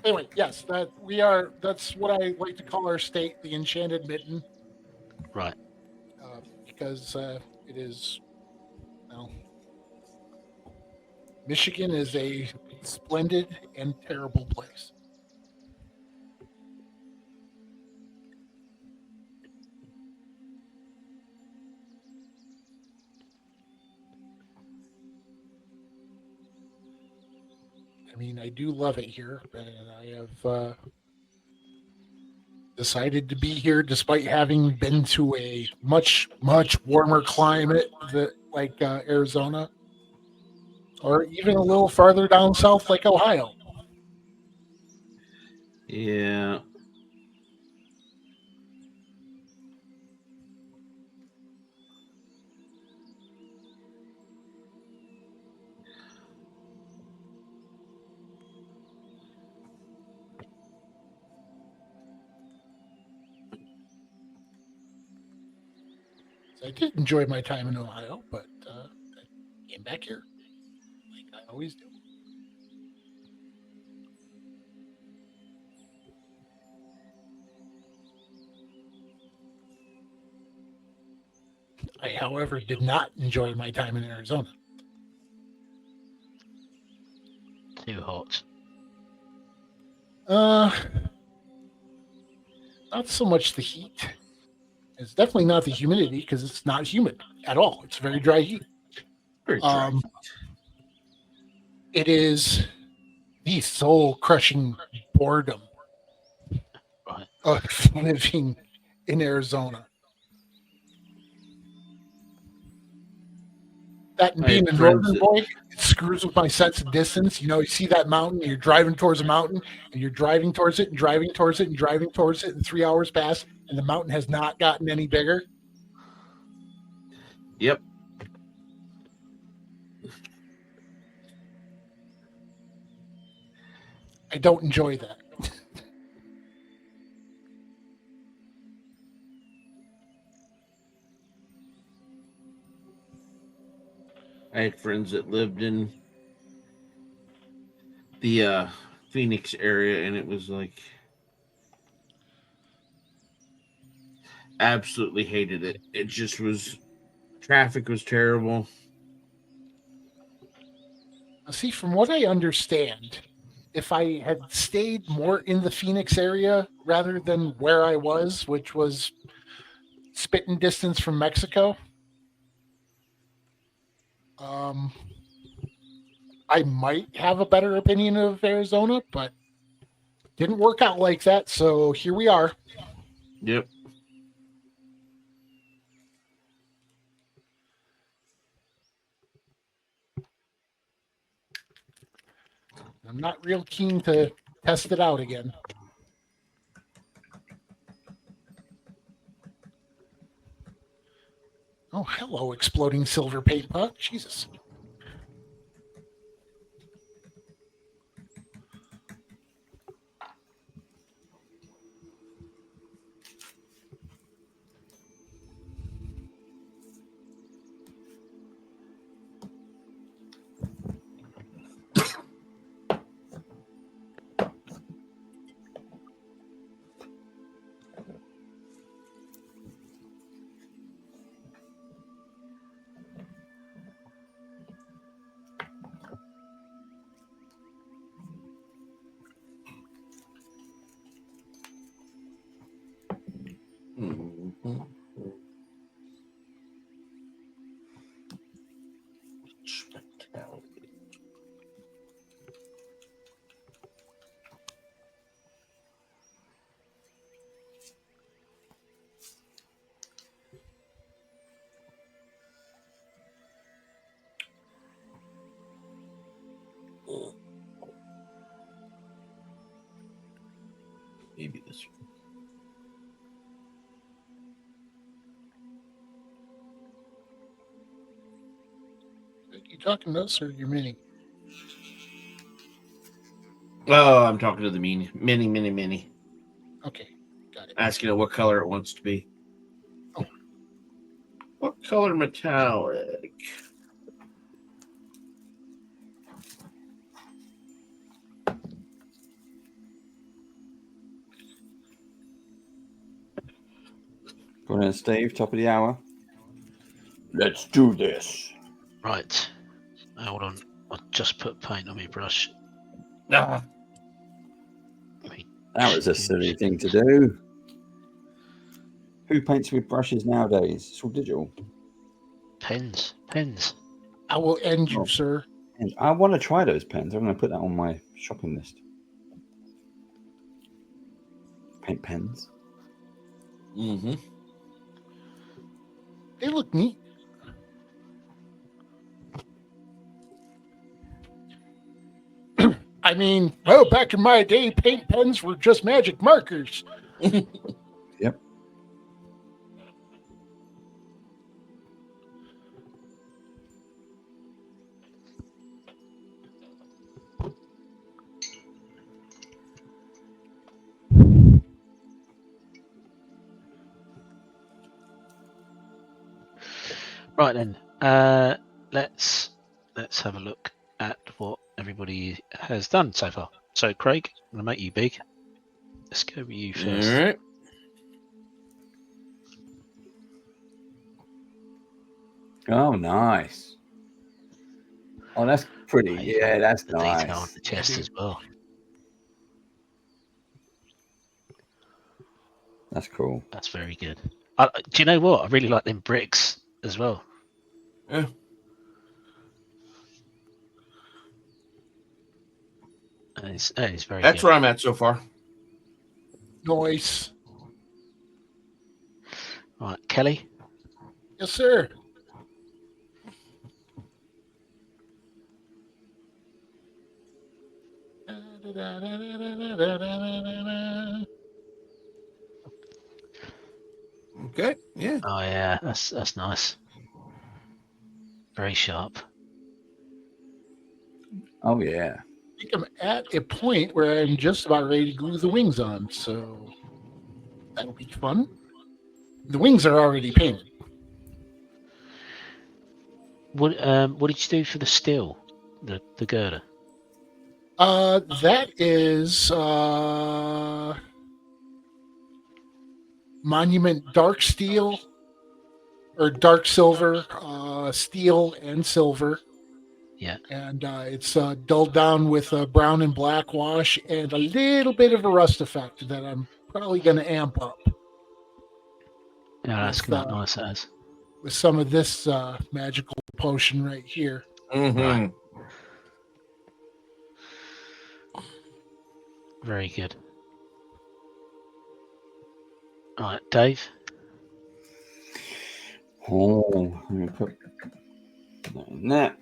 Anyway, yes, that's what I like to call our state, the Enchanted Mitten. Right. Because it is, well, Michigan is a splendid and terrible place. I mean, I do love it here, and I have decided to be here despite having been to a much warmer climate like Arizona, or even a little farther down south like Ohio. Yeah. So I did enjoy my time in Ohio, but I came back here like I always do. I, however, did not enjoy my time in Arizona. Too hot. Not so much the heat. It's definitely not the humidity because it's not humid at all. It's very dry heat. Very dry. It is the soul crushing boredom Right. of living in Arizona. That and I being had a friends northern that- boy, it screws with my sense of distance. You know, you see that mountain, you're driving towards a mountain, and you're driving towards it and driving towards it and driving towards it, and 3 hours pass, and the mountain has not gotten any bigger. Yep. I don't enjoy that. I had friends that lived in the Phoenix area, and it was like absolutely hated it. It just was traffic was terrible. See, from what I understand, if I had stayed more in the Phoenix area rather than where I was, which was spitting distance from Mexico, um, I might have a better opinion of Arizona, but didn't work out like that. So here we are. Yep. I'm not real keen to test it out again. Oh, hello, exploding silver paint pot. Jesus. Mhm. Maybe this one. Are you talking to us or your mini? Oh, I'm talking to the mini. Okay, got it. Asking it what color it wants to be. Oh. What color metallic? Go on, Steve. Top of the hour. Let's do this. Right. Hold on. I'll just put paint on my brush. Ah. That was a silly thing to do. Who paints with brushes nowadays? It's all digital. Pens. I will end you, Oh. sir. And I want to try those pens. I'm going to put that on my shopping list. Paint pens. Mm-hmm. They look neat. I mean, well, back in my day, paint pens were just magic markers. Yep. Right then. Let's have a look at what everybody has done so far. So Craig, I'm gonna make you big. Let's go with you first. All right. Oh, nice. Oh, that's pretty. Nice. Yeah, that's The detail on nice. the chest as well. That's cool. That's very good. Do you know what? I really like them bricks as well. Yeah. It's very That's good. where I'm at so far. Noise. Right, Kelly. Yes, sir. Okay. Yeah. Oh yeah, that's nice. Very sharp. Oh, yeah. I think I'm at a point where I'm just about ready to glue the wings on, so that'll be fun. The wings are already painted. What did you do for the steel, the girder? That is Monument Dark Steel or Dark Silver, steel and silver. Yeah. And it's dulled down with brown and black wash and a little bit of a rust effect that I'm probably going to amp up Yeah, that's with, come out nice as. with some of this magical potion right here. Mm-hmm. Right. Very good. All right, Dave. Oh, let me put that in there.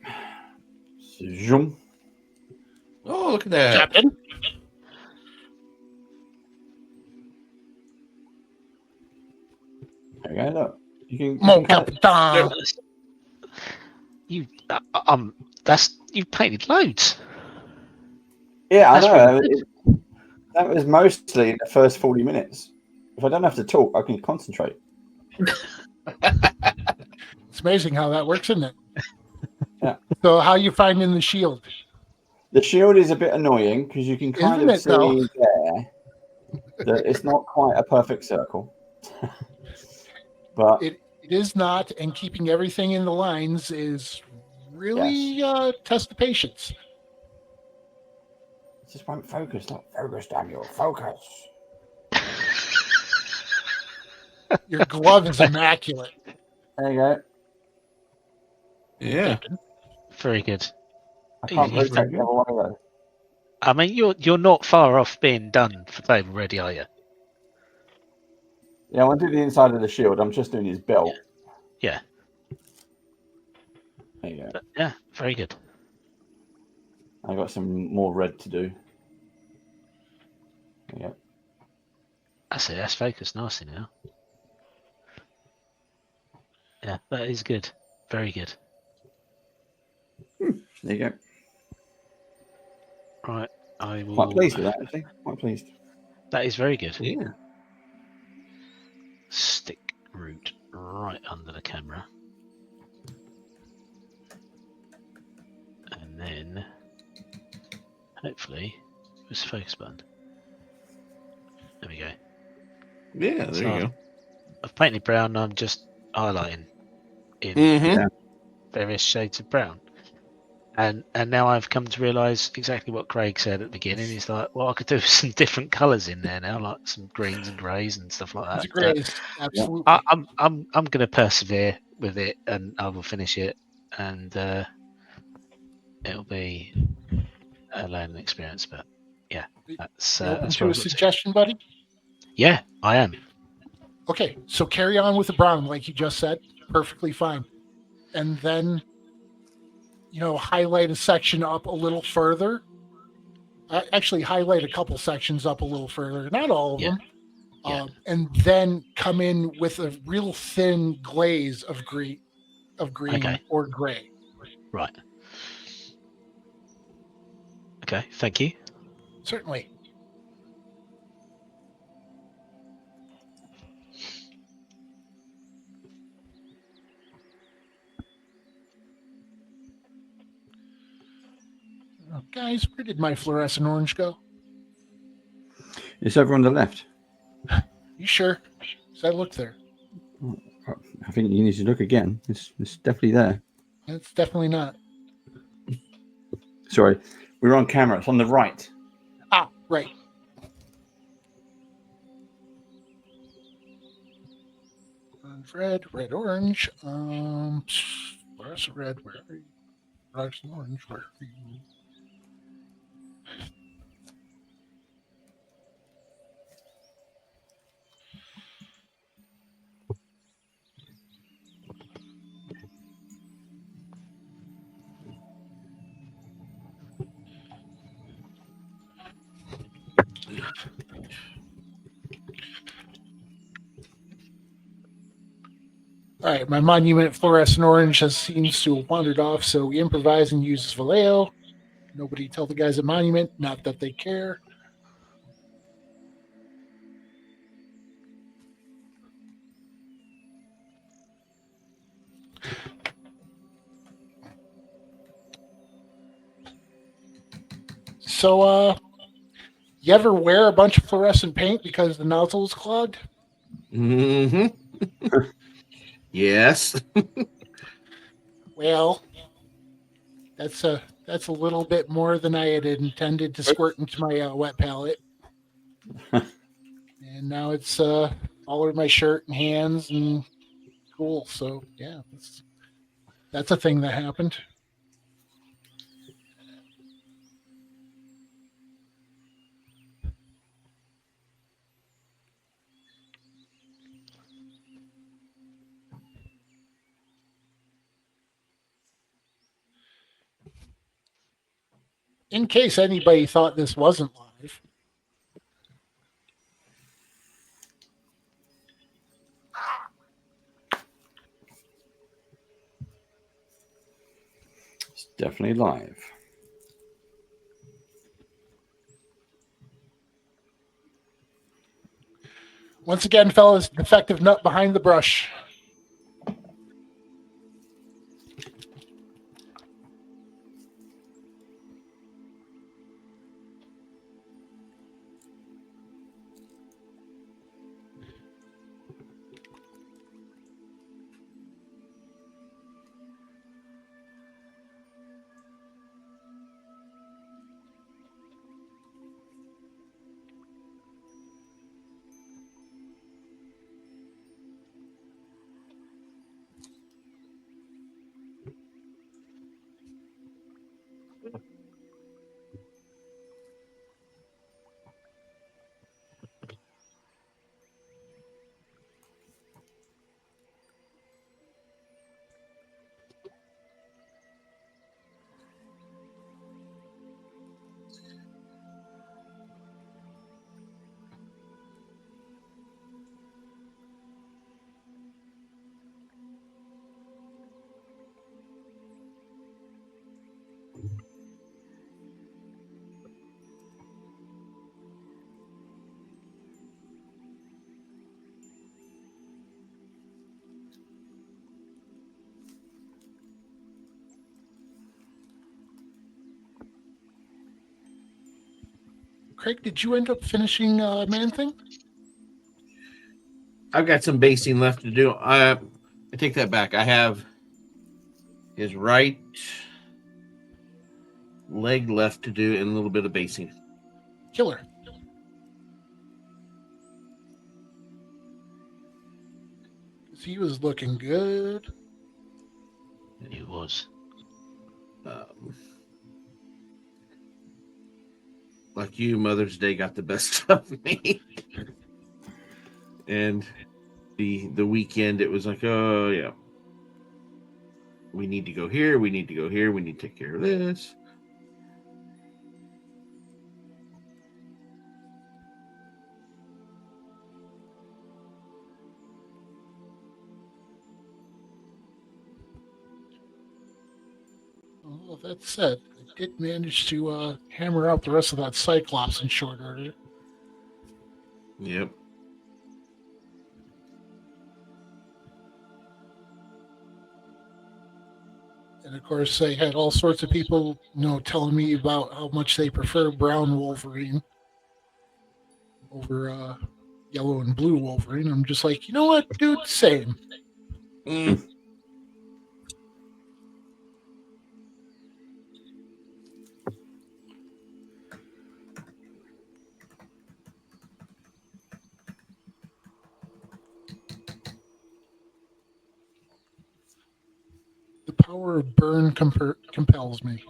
Zoom. Oh, look at that. Captain? There you go. Look, you can Mon cut it. Capitan. You that's you painted loads. Yeah, I That's know. really good. That was mostly the first 40 minutes. If I don't have to talk, I can concentrate. It's amazing how that works, isn't it? Yeah. So how you finding the shield? The shield is a bit annoying because you can kind Isn't of it, though? see there that it's not quite a perfect circle. But It is not, and keeping everything in the lines is really test of patience. it just won't focus. Not focus, Daniel. Focus. Your glove is immaculate. There you go. Yeah. Very good. I can't You've rotate the other way though. I mean, you're not far off being done for Dave already, are you? Yeah, I want to do the inside of the shield. I'm just doing his belt. Yeah. There you go. But, yeah, very good. I got some more red to do. There you go. That's it. That's focused nicely now. Yeah, that is good. Very good. There you go. Right, I will. Quite pleased with that, actually. Quite pleased. That is very good. Yeah. Stick root right under the camera. And then, hopefully, it's a focus button. There we go. Yeah, there you go. I've painted brown, I'm just highlighting in Mm-hmm. Yeah. various shades of brown. And now I've come to realise exactly what Craig said at the beginning. He's like, well, I could do some different colours in there now, like some greens and greys and stuff like that. It's great. Absolutely. I'm going to persevere with it, and I will finish it, and it'll be a learning experience. But yeah, that's You open that's to where a I've got to. suggestion, buddy? Yeah, I am. Okay, so carry on with the brown, like you just said. Perfectly fine. And then, highlight a section up a little further. Actually, highlight a couple sections up a little further. Not all of Yeah. them. Yeah. And then come in with a real thin glaze of green Okay. or gray. Right. Okay. Thank you. Certainly. Oh, guys, where did my fluorescent orange go? It's over on the left. You sure? Because I looked there. I think you need to look again. It's definitely there. It's definitely not. Sorry, we were on camera. It's on the right. Ah, right. Red, orange. Fluorescent red, where are you? Fluorescent orange, where are you? All right, my monument fluorescent orange seems to have wandered off, so we improvise and use Vallejo. Nobody tell the guys at Monument, not that they care. So, you ever wear a bunch of fluorescent paint because the nozzle is clogged? Mm-hmm. Yes. Well, that's a little bit more than I had intended to squirt into my wet palette, and now it's all over my shirt and hands and cool. So yeah, that's a thing that happened. In case anybody thought this wasn't live, It's definitely live. once again, fellas, defective nut behind the brush. Craig, did you end up finishing Man Thing? I've got some basing left to do. I take that back. I have his right leg left to do and a little bit of basing. Killer. He was looking good. It was. Like you, Mother's Day got the best of me. And the weekend, it was like, oh yeah, we need to go here, we need to go here, we need to take care of this. Well, that said, I did manage to hammer out the rest of that Cyclops in short order. Yep. And of course, I had all sorts of people, telling me about how much they prefer brown Wolverine over yellow and blue Wolverine. I'm just like, you know what, dude, same. Mm. The power of burn compels me.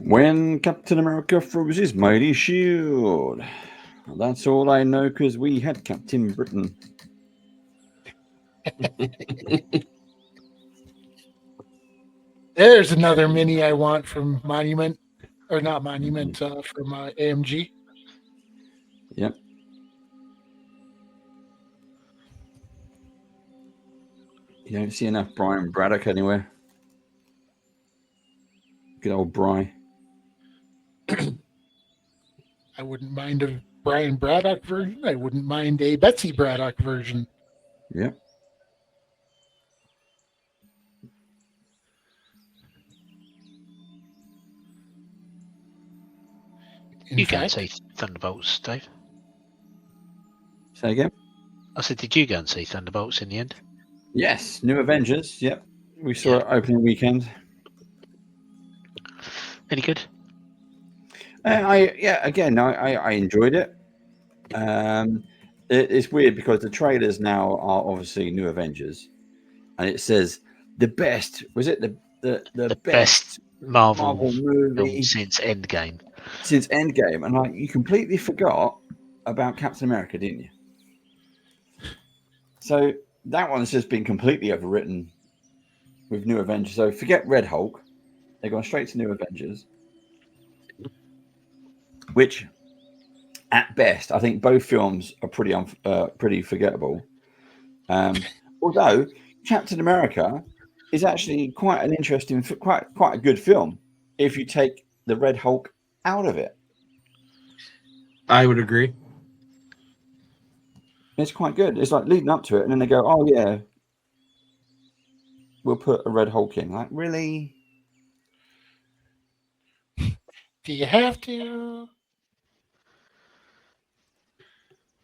When Captain America froze his mighty shield. That's all I know because we had Captain Britain. There's another mini I want from Monument, or not Monument, from AMG. Yep. You don't see enough Brian Braddock anywhere. Good old Bry. I wouldn't mind a Brian Braddock version. I wouldn't mind a Betsy Braddock version. Yep. In You go and fact, see Thunderbolts, Dave? Say again? I said, did you go and see Thunderbolts in the end? Yes. New Avengers. Yep. We saw Yeah. it opening weekend. Any good? I enjoyed it. It's weird because the trailers now are obviously New Avengers, and it says the best. Was it the best Marvel film movie since Endgame. since Endgame? And like you completely forgot about Captain America, didn't you? So that one's just been completely overwritten with New Avengers. So forget Red Hulk. They're going straight to New Avengers, which at best, I think both films are pretty forgettable. Although Captain America is actually quite an interesting, quite a good film if you take the Red Hulk out of it. I would agree. It's quite good. It's like leading up to it, and then they go, "Oh yeah, we'll put a Red Hulk in." Like, really? Do you have to?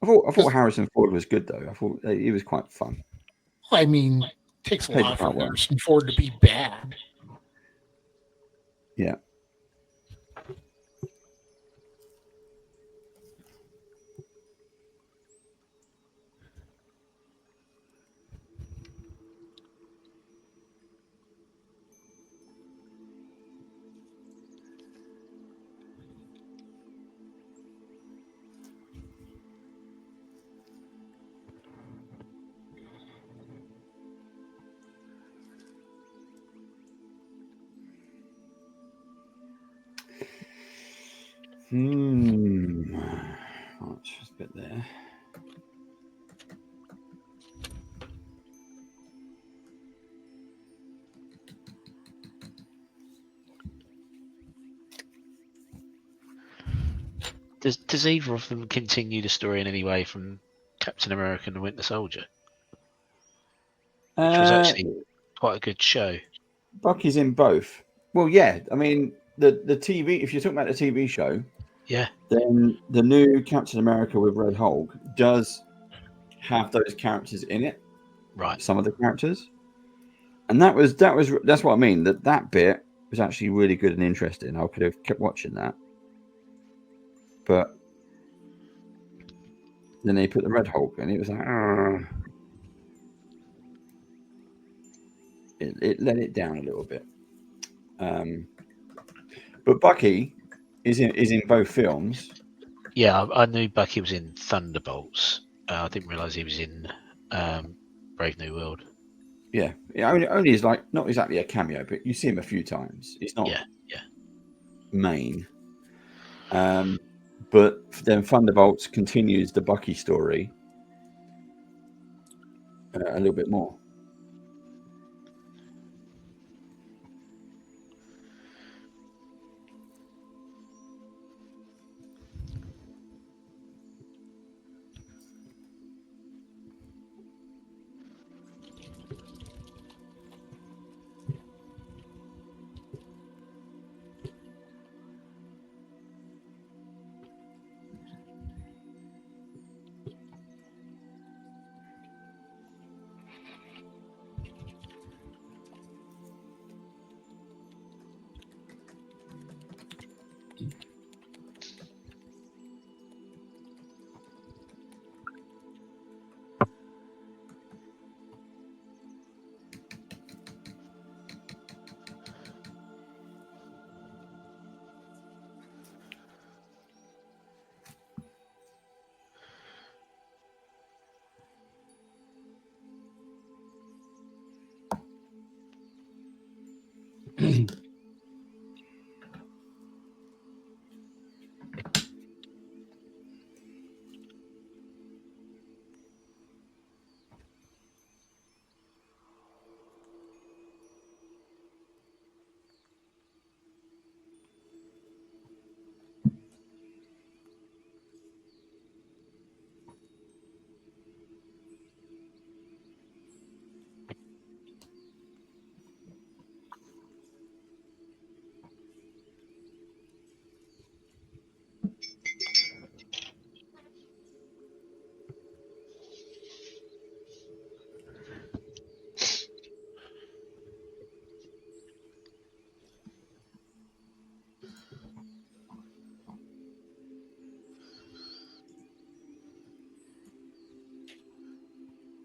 I thought Harrison Ford was good though. I thought he was quite fun. I mean, it takes a Played the lot for part well. Harrison Ford to be bad. Yeah. Oh, just a bit there. Does either of them continue the story in any way from Captain America and the Winter Soldier, which was actually quite a good show? Bucky's in both. Well, yeah. I mean, the TV. If you're talking about the TV show, Yeah. then the new Captain America with Red Hulk does have those characters in it. Right. Some of the characters, and that's what I mean. That bit was actually really good and interesting. I could have kept watching that, but then they put the Red Hulk, and it was like, it let it down a little bit. But Bucky is in both films. Yeah, I knew Bucky was in Thunderbolts. I didn't realise he was in Brave New World. Yeah, only is like not exactly a cameo, but you see him a few times. It's not Yeah. main. But then Thunderbolts continues the Bucky story a little bit more.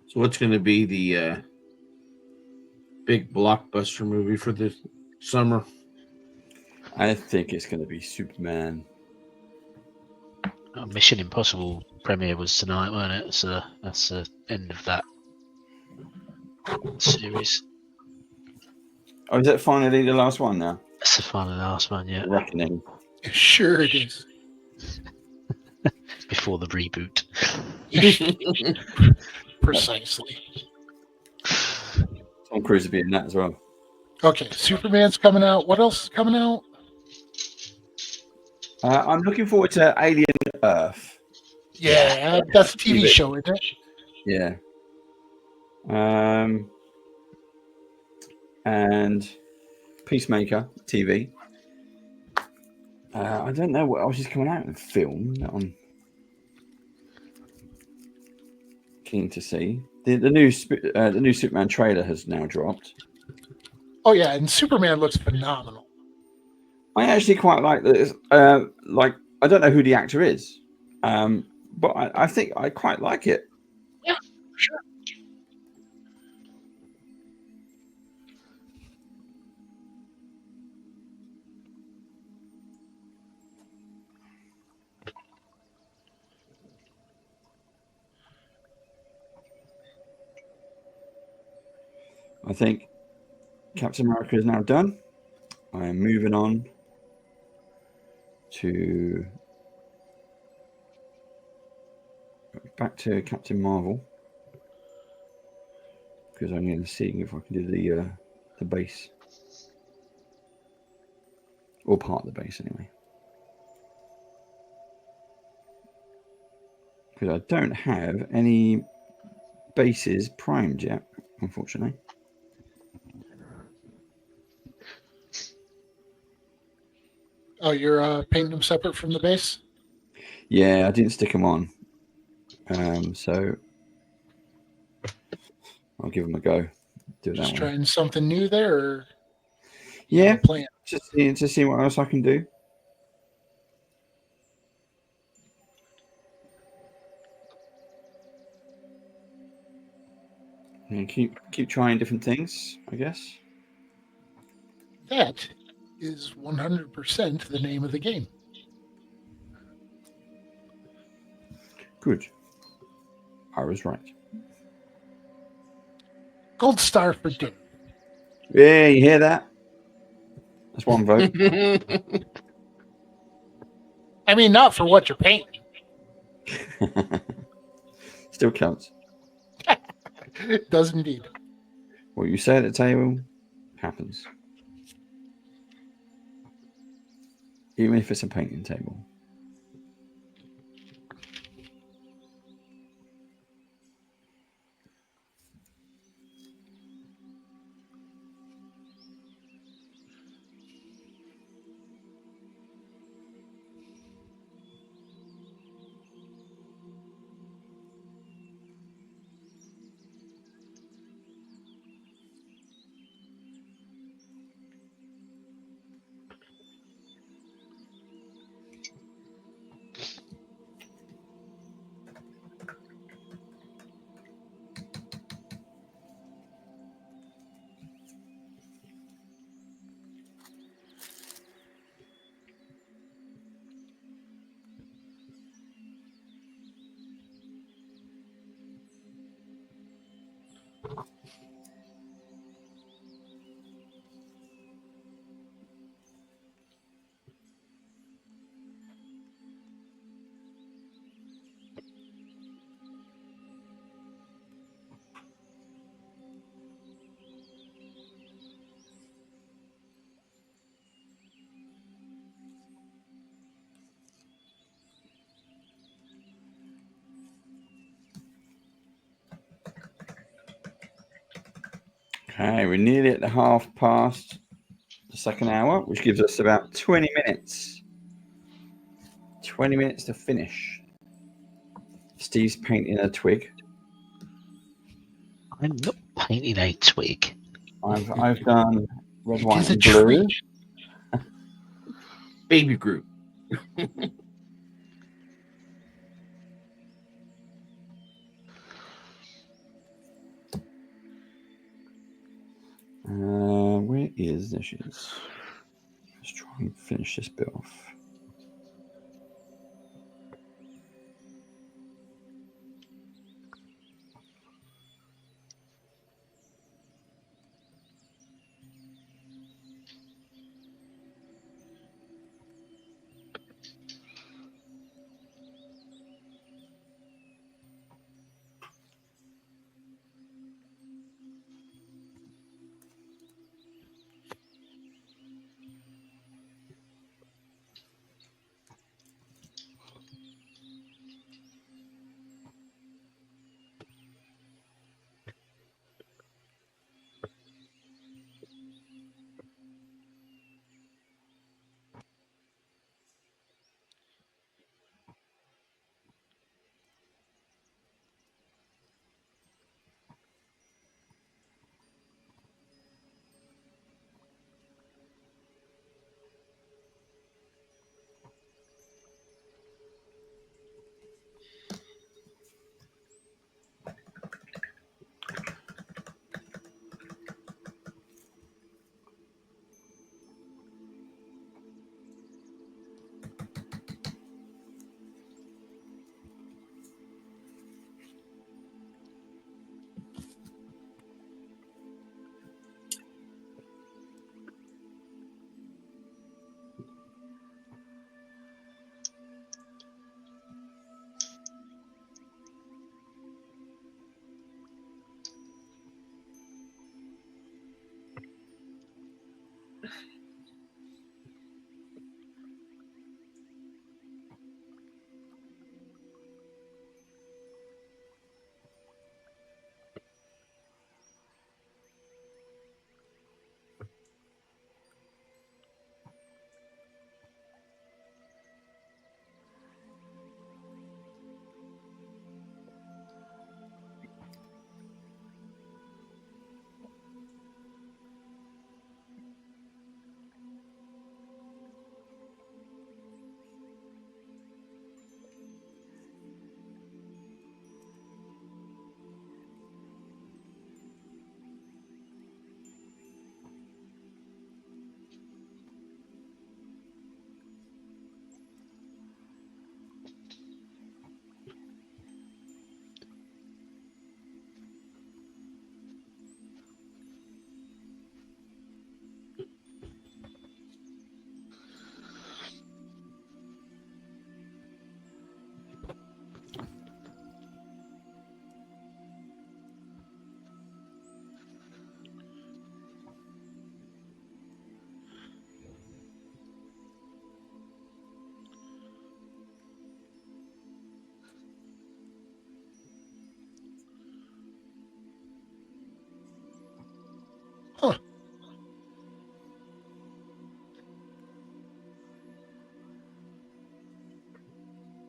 So what's going to be the big blockbuster movie for this summer? I think it's going to be Superman. Mission Impossible premiere was tonight, wasn't it? So that's the end of that series. Oh, is that finally the last one now? That's the final last one, yeah. Reckoning. Sure it is. Before the reboot. Precisely. It's Tom Cruise will be in that as well. Okay, Superman's coming out. What else is coming out? I'm looking forward to Alien Earth. Yeah, that's a TV show, isn't it? Yeah. And Peacemaker TV. I don't know what else is coming out in film that I'm keen to see. The new Superman trailer has now dropped. Oh yeah, and Superman looks phenomenal. I actually quite like this. Like I don't know who the actor is, but I think I quite like it. Yeah, sure. I think Captain America is now done. I am moving on to back to Captain Marvel because I'm going to see if I can do the base or part of the base anyway. Because I don't have any bases primed yet, unfortunately. Oh, you're painting them separate from the base? Yeah, I didn't stick them on, so I'll give them a go. Do it Just that way. trying something new there, or Yeah, plan? just to see what else I can do. And keep trying different things, I guess. That is 100% the name of the game. Good. I was right. Gold star for Dave. Yeah, you hear that? That's one vote. I mean, not for what you're painting. Still counts. It does indeed. What you say at the table happens. Even if it's a painting table. Okay, we're nearly at the half past the second hour, which gives us about 20 minutes. 20 minutes to finish. Steve's painting a twig. I'm not painting a twig. I've done red, It white, is a and blue. tree. Baby Groot. Where is this? Let's try and finish this bit off.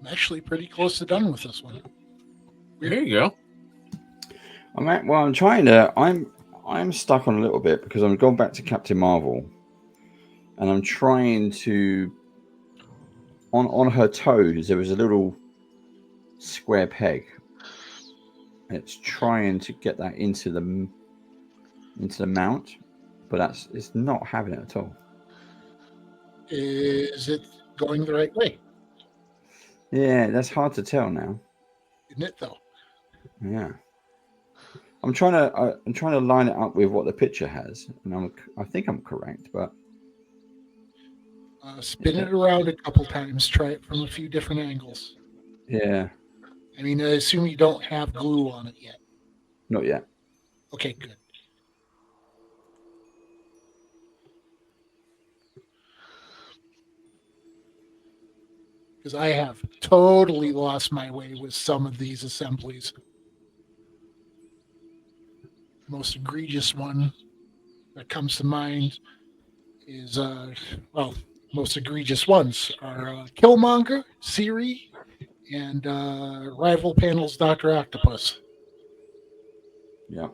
I'm actually pretty close to done with this one. There you go. I'm stuck on a little bit because I'm going back to Captain Marvel, and I'm trying to on her toes there was a little square peg, and it's trying to get that into the mount, but it's not having it at all. Is it going the right way? Yeah, that's hard to tell now. Isn't it though? Yeah, I'm trying to line it up with what the picture has, and I think I'm correct, but Spin it around a couple times. Try it from a few different angles. yeah, I mean, I assume you don't have glue on it yet. not yet. Okay, good. Because I have totally lost my way with some of these assemblies. Most egregious one that comes to mind is, most egregious ones are Killmonger, Siri, and Rival Panels Dr. Octopus. Yeah.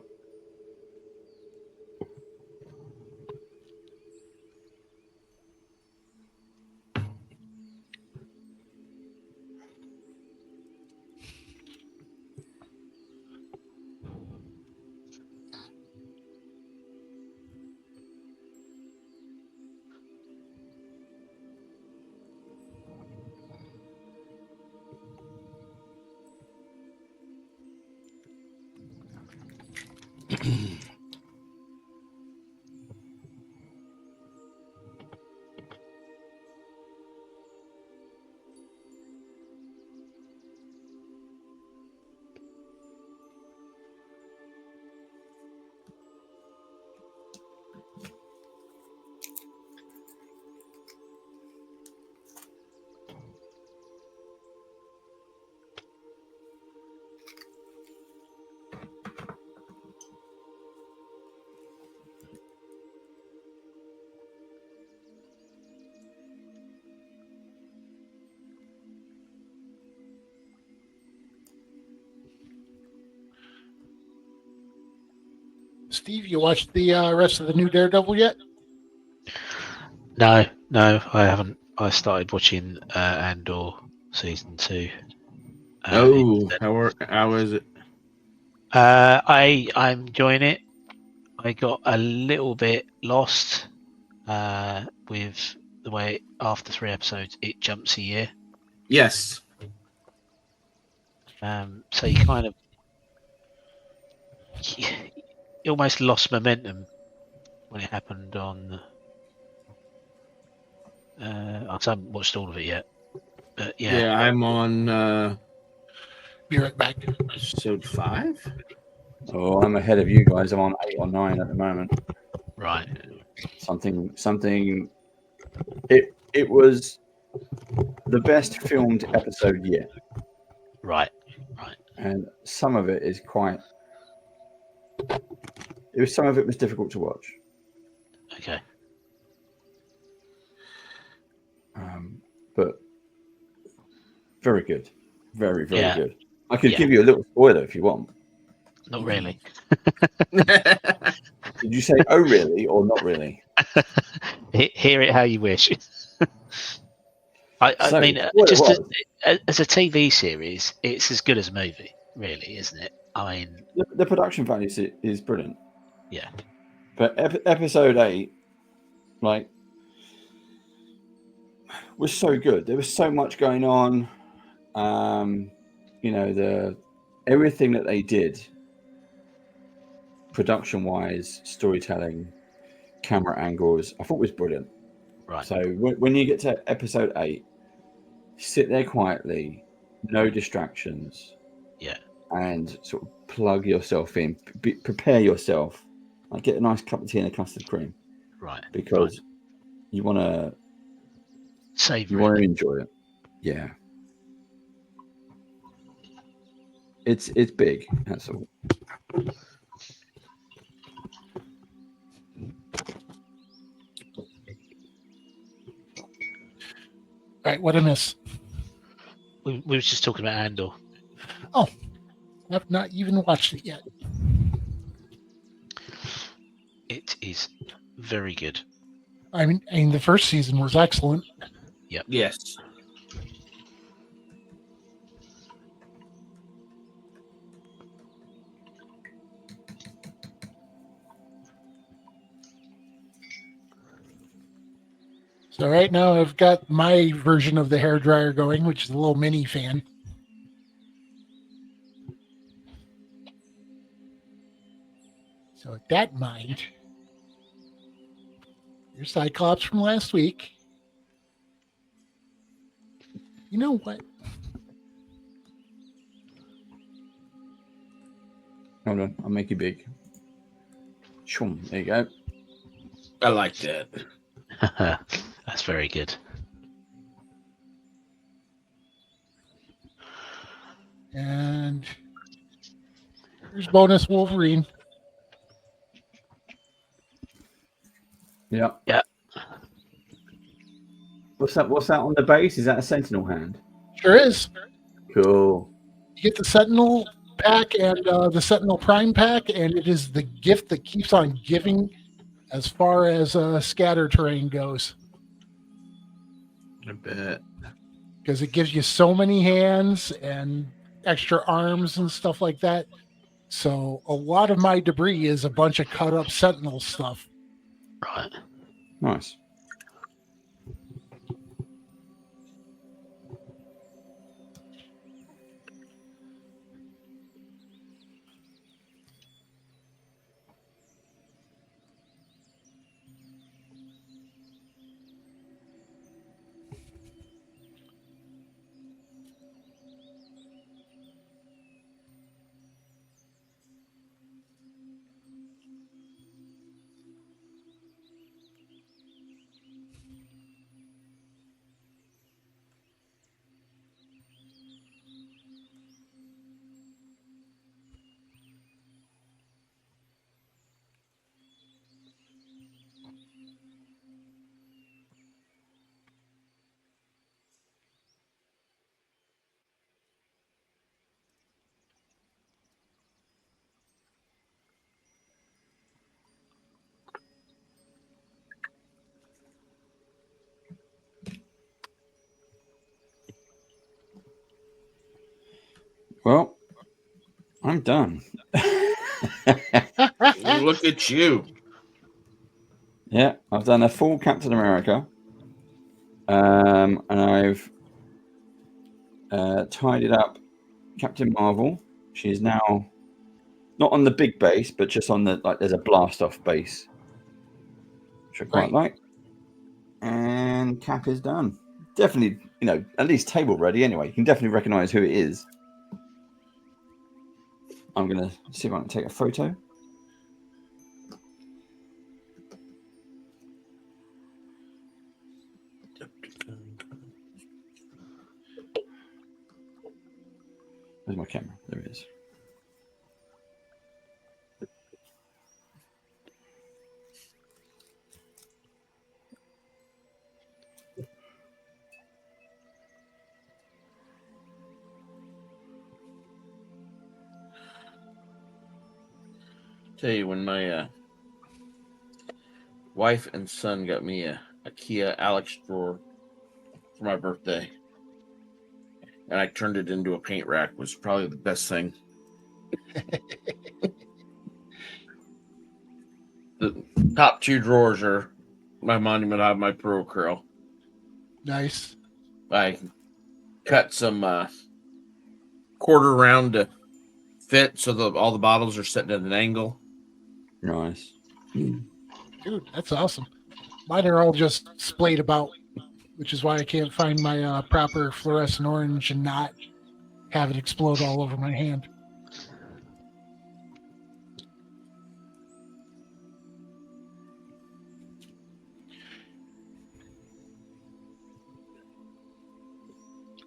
Steve, you watched the rest of the new Daredevil yet? No, I haven't. I started watching Andor season 2. How is it? I'm enjoying it. I got a little bit lost with the way after 3 episodes it jumps a year. Yes. So you kind of you almost lost momentum when it happened on. I haven't watched all of it yet, but yeah. Yeah, I'm on Be right back. episode 5. Oh, I'm ahead of you guys. I'm on 8 or 9 at the moment. Right. Something. It was the best filmed episode yet, Right. and some of it is quite. Some of it was difficult to watch. Okay. But very good, very Yeah. good. I could Yeah. give you a little spoiler if you want. Not really. Did you say "oh really" or "not really"? Hear it how you wish. I So, mean, what it just was, as a TV series, it's as good as a movie, really, isn't it? I mean, the production value is brilliant. yeah, But episode 8, like, was so good. There was so much going on. Everything that they did, production wise, storytelling, camera angles, I thought was brilliant. right. So when you get to episode 8, sit there quietly, no distractions, Yeah, and sort of plug yourself in, prepare yourself, like get a nice cup of tea and a custard cream, right. because you want to Savor it. enjoy it. Yeah, it's big. That's all. All right, what I miss? We were just talking about Andor. I've not even watched it yet. It is very good. I mean, the first season was excellent. Yes. So right now I've got my version of the hairdryer going, which is a little mini fan. So with that in mind, your Cyclops from last week. You know what? Hold on, I'll make you big. Shum, there you go. I like that. That's very good. And here's bonus Wolverine. Yeah. Yeah. What's that on the base? Is that a Sentinel hand? Sure is. Cool. You get the Sentinel pack and the Sentinel Prime pack, and it is the gift that keeps on giving as far as scatter terrain goes. I bet. Because it gives you so many hands and extra arms and stuff like that. So a lot of my debris is a bunch of cut up Sentinel stuff. Right. Nice. Well, I'm done. Look at you. Yeah, I've done a full Captain America. And I've tidied up Captain Marvel. She's now not on the big base, but just on the there's a blast off base, which I quite like. And Cap is done. Definitely, at least table ready anyway. You can definitely recognize who it is. I'm gonna see if I can take a photo. Where's my camera? There it is. Tell you, when my wife and son got me a Kia Alex drawer for my birthday, and I turned it into a paint rack, was probably the best thing. The top two drawers are my Monument of my Pro Curl. Nice. I cut some quarter round to fit, so all the bottles are sitting at an angle. Nice. Dude, that's awesome. Mine are all just splayed about, which is why I can't find my proper fluorescent orange and not have it explode all over my hand.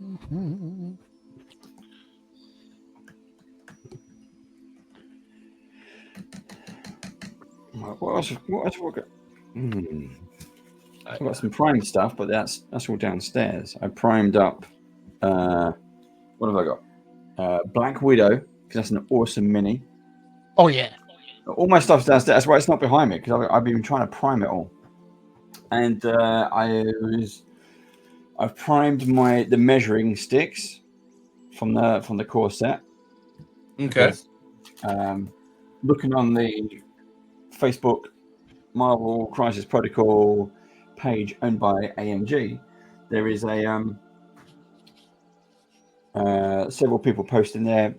Mm-hmm. What else? What got? I've got some primed stuff, but that's all downstairs. I primed up What have I got? Black Widow, because that's an awesome mini. Oh yeah. All my stuff's downstairs. That's why it's not behind me, because I've been trying to prime it all. And I've primed the measuring sticks from the core set. Okay. Because, looking on the Facebook Marvel Crisis Protocol page owned by AMG, there is a several people posting their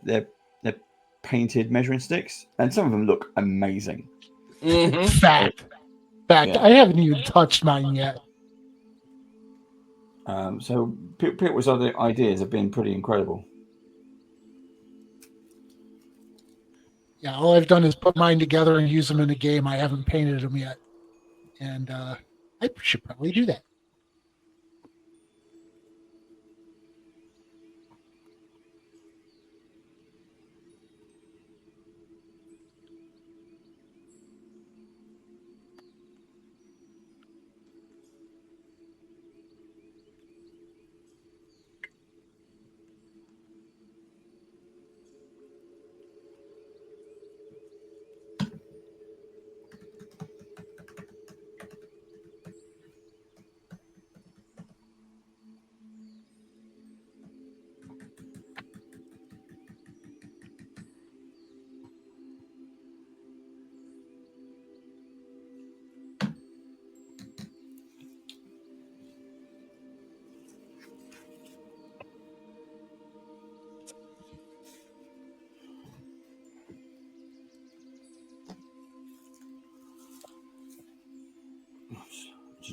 painted measuring sticks, and some of them look amazing. Mm-hmm. Fact. Yeah. I haven't even touched mine yet. So people's other ideas have been pretty incredible. Yeah, all I've done is put mine together and use them in a game. I haven't painted them yet, and I should probably do that.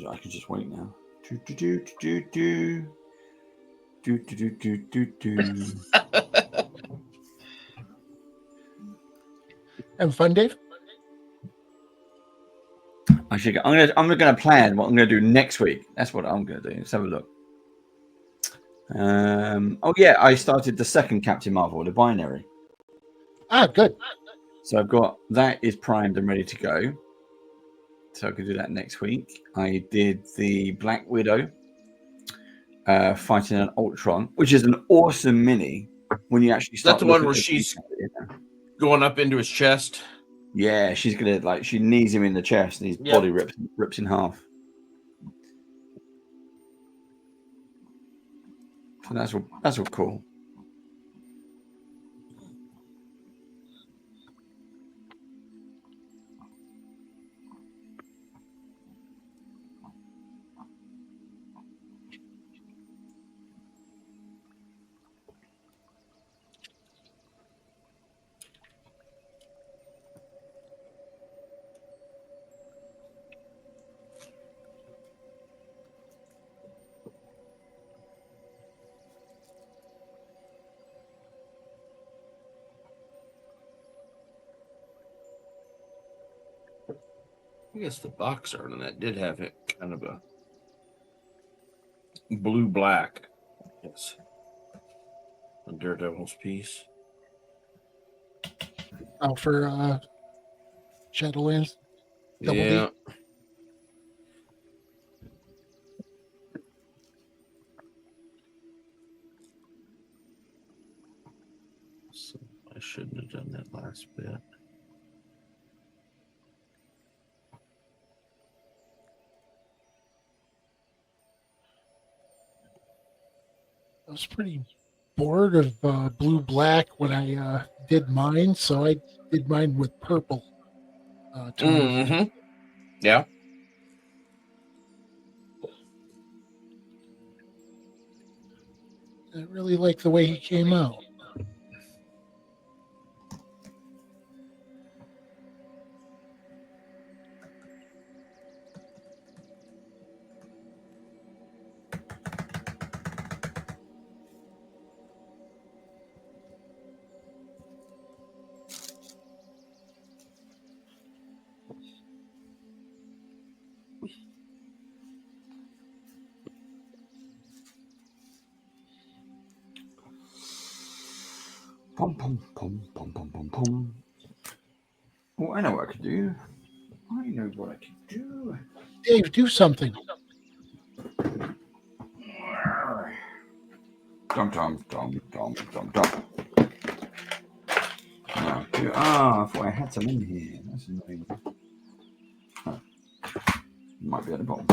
I can just wait now. Do. Have fun, Dave. I'm gonna plan what I'm gonna do next week. That's what I'm gonna do. Let's have a look. Oh yeah, I started the second Captain Marvel, the binary. Ah, good. So I've got that is primed and ready to go. So I could do that next week. I did the Black Widow fighting an Ultron, which is an awesome mini when you actually Is that start the one looking where at she's it. going up into his chest? Yeah, she's gonna she knees him in the chest and his Yep. body rips in half. So that's all cool. I guess the box art on that did have it kind of a blue black. Yes. On Daredevil's piece. Oh, for Shadowlands. Double D. Yeah. So I shouldn't have done that last bit. I was pretty bored of blue black when I did mine, so I did mine with purple. Mm-hmm. Yeah. I really like the way he came out. Pom pom pom pom pom pom pom. Oh, I know what I could do. I know what I could do. Dave, do something. Dum dum dum dum dum dum. No, I thought I had some in here. That's annoying. Huh. Might be at the bottom.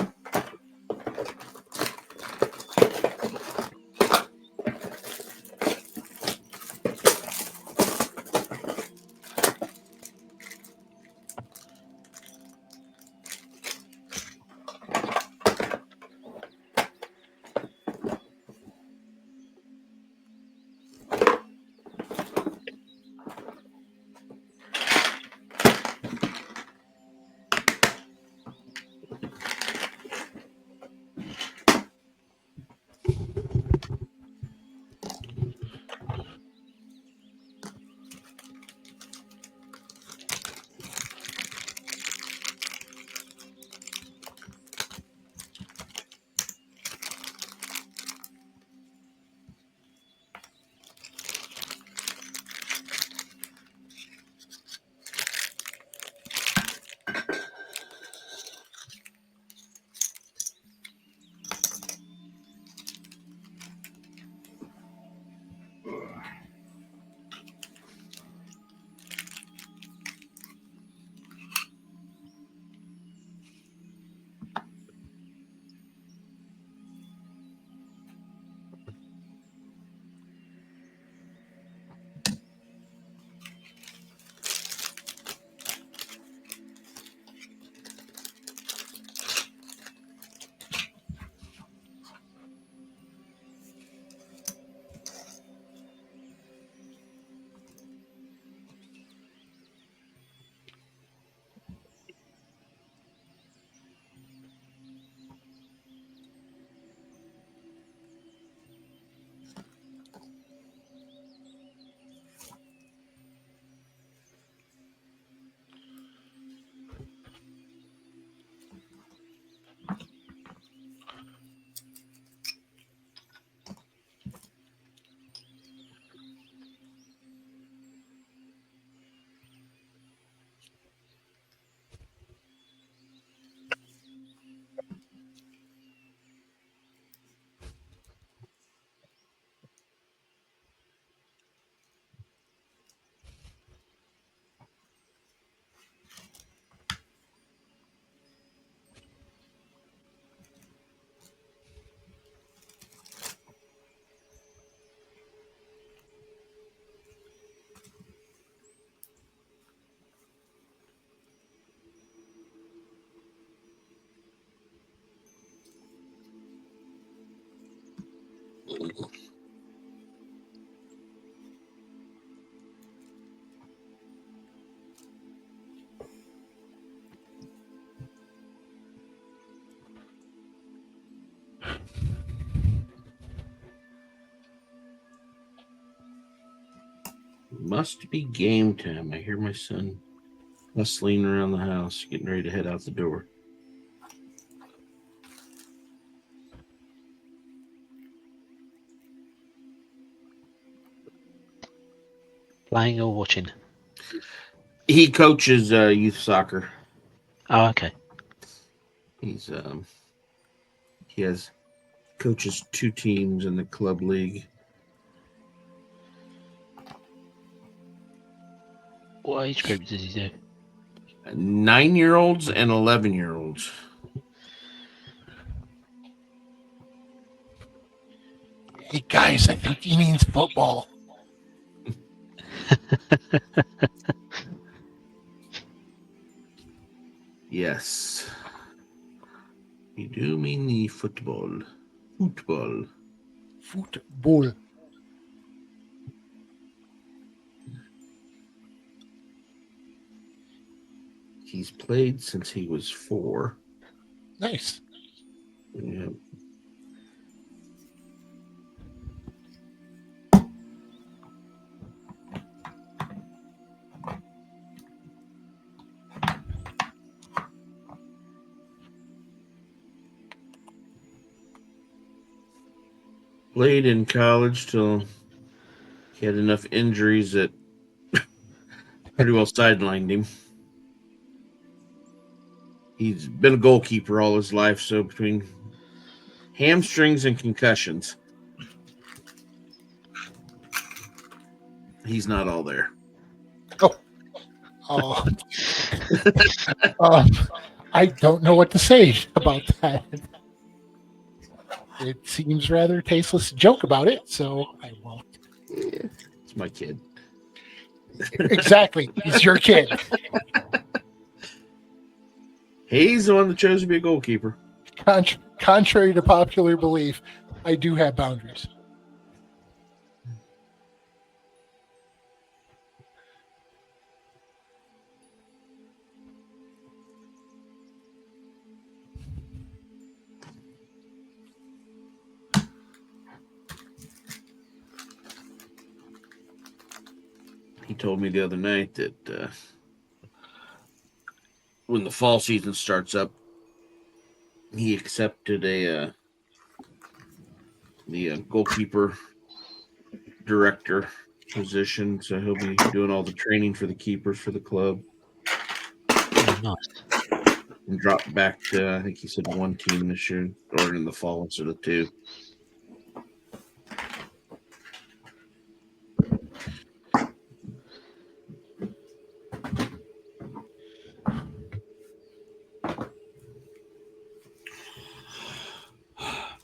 Must be game time. I hear my son hustling around the house, getting ready to head out the door. Playing or watching? He coaches youth soccer. Oh, okay. He's he has coaches 2 teams in the club league. What age group does he do? 9-year-olds and 11-year-olds. Hey guys, I think he means football. Yes. You do mean the football. Football. Football. He's played since he was 4. Nice. Yeah. Played in college till he had enough injuries that pretty well sidelined him. He's been a goalkeeper all his life, so between hamstrings and concussions. He's not all there. Oh, I don't know what to say about that. It seems rather tasteless to joke about it, so I won't. It's my kid. Exactly. He's your kid. He's the one that chose to be a goalkeeper. Contrary to popular belief, I do have boundaries. He told me the other night that when the fall season starts up, he accepted the goalkeeper director position, so he'll be doing all the training for the keepers for the club. Oh, nice. And dropped back to, I think he said, one team this year, or in the fall instead of two.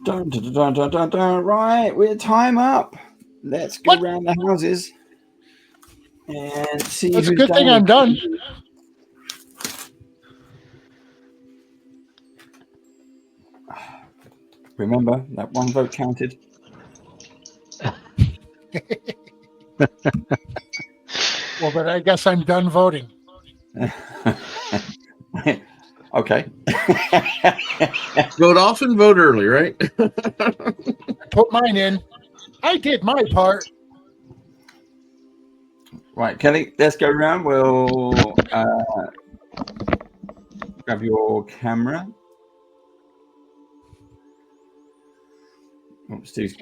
Dun, dun, dun, dun, dun, dun. Right, we're time up. Let's go What? around the houses and see That's a who's good thing done. I'm done. Remember that one vote counted. Well, then I guess I'm done voting. Okay. Vote often, vote early, right? I put mine in. I did my part. Right, Kelly, let's go around. We'll grab your camera. Oh, Steve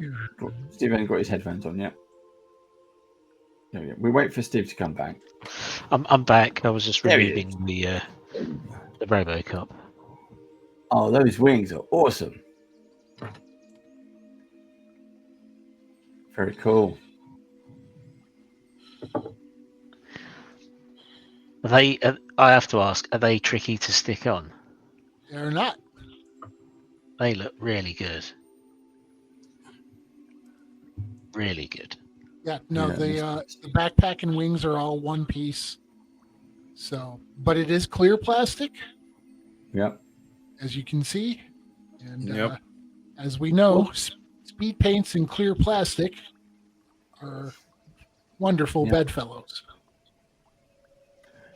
hasn't got his headphones on yet. There we go. We wait for Steve to come back. I'm back. I was just There he removing the RoboCop. Oh, those wings are awesome. Very cool. Are they? I have to ask. Are they tricky to stick on? They're not. They look really good. Really good. Yeah, no, Yeah, the backpack and wings are all one piece. So, but it is clear plastic, Yep. as you can see, and Yep. as we know, speed paints and clear plastic are wonderful Yeah. bedfellows.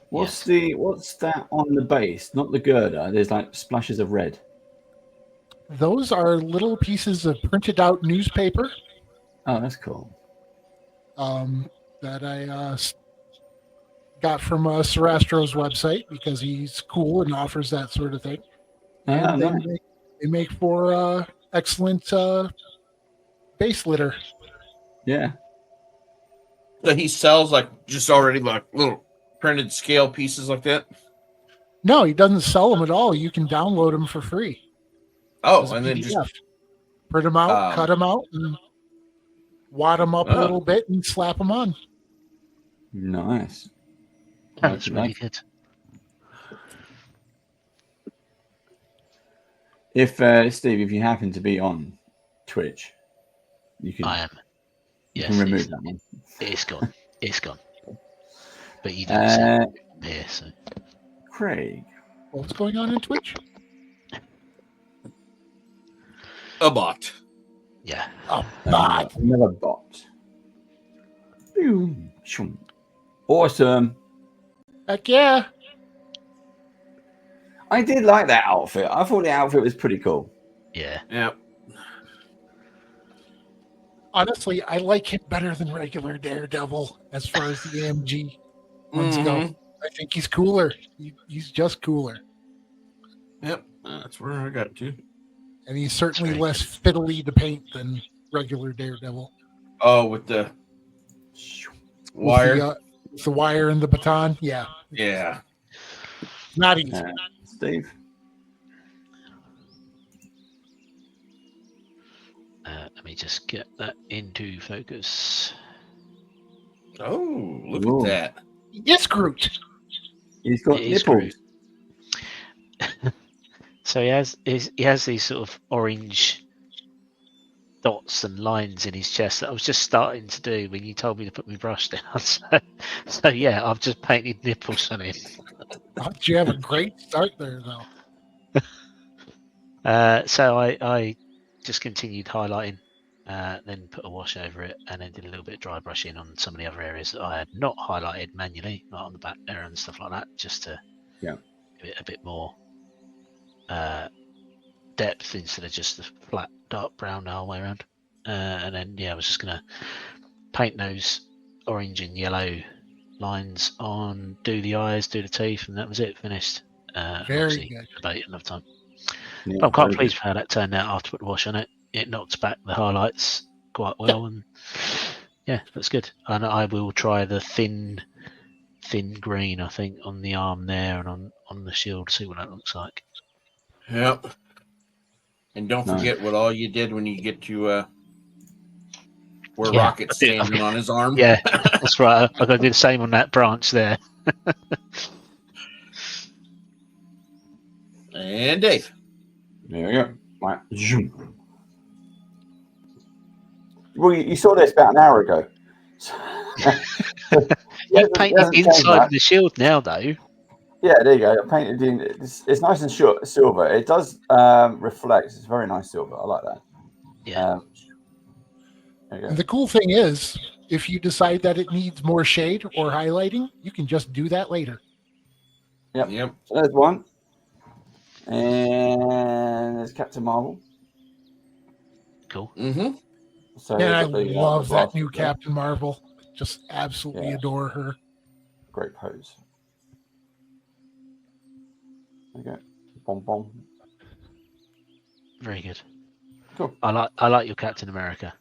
What's that on the base? Not the girder. There's like splashes of red. Those are little pieces of printed out newspaper Oh, that's cool. that I got from Sarastro's website because he's cool and offers that sort of thing. And Oh, nice. they make for excellent base litter. Yeah. So he sells like just already like little printed scale pieces like that. No, he doesn't sell them at all. You can download them for free. Oh, as a and then PDF. just Print them out, cut them out, and wad them up a little bit and slap them on. Nice. That's really good. If Steve, if you happen to be on Twitch, you can. I am. You Yes, can remove that one. it's gone. It's gone. But you don't see it here, so. Craig. What's going on in Twitch? a bot. Yeah. A bot. Another bot. Boom. Shoom. Awesome. Heck yeah. I did like that outfit. I thought the outfit was pretty cool. Yeah. Yep. Honestly, I like him better than regular Daredevil as far as the AMG ones go. I think he's cooler. He's just cooler. Yep. That's where I got to. And he's certainly less fiddly to paint than regular Daredevil. Oh, with the wire. With the wire and the baton. Yeah. Yeah. Not easy. Steve. Let me just get that into focus. Oh, look Ooh. at that. Yes, Groot. He's got It is nipples. So he has these sort of orange dots and lines in his chest that I was just starting to do when you told me to put my brush down. So yeah, I've just painted nipples on him. You have a great start there, though. So I just continued highlighting, then put a wash over it, and then did a little bit of dry brushing on some of the other areas that I had not highlighted manually, like on the back there and stuff like that, just to Yeah. give it a bit more depth instead of just the flat dark brown the whole way around. And then I was just gonna paint those orange and yellow lines on, do the eyes, do the teeth, and that was it. Finished. Very Obviously, good. debate another time. Yeah, But I'm quite very pleased with how that turned out after I put the wash on it. It knocked back the highlights quite well, and yeah, that's good. And I will try the thin green, I think, on the arm there and on the shield, see what that looks like. Yep. And don't Nice. forget what all you did when you get to where Yeah, Rocket's I did. standing on his arm. Yeah, that's right. I got to do the same on that branch there. And Dave. There we go. Right. Zoom. Well, you saw this about an hour ago. You painted the inside of the shield now, though. Yeah, there you go. I painted in. It's nice and short, silver. It does reflect. It's very nice silver. I like that. Yeah. There you go. And the cool thing is, if you decide that it needs more shade or highlighting, you can just do that later. Yep. So there's one. And there's Captain Marvel. Cool. Mm-hmm. So And I you've got the love that glasses new there. Captain Marvel. Just absolutely adore her. Great pose. There you go. Bom bom. Very good. Cool. I like your Captain America.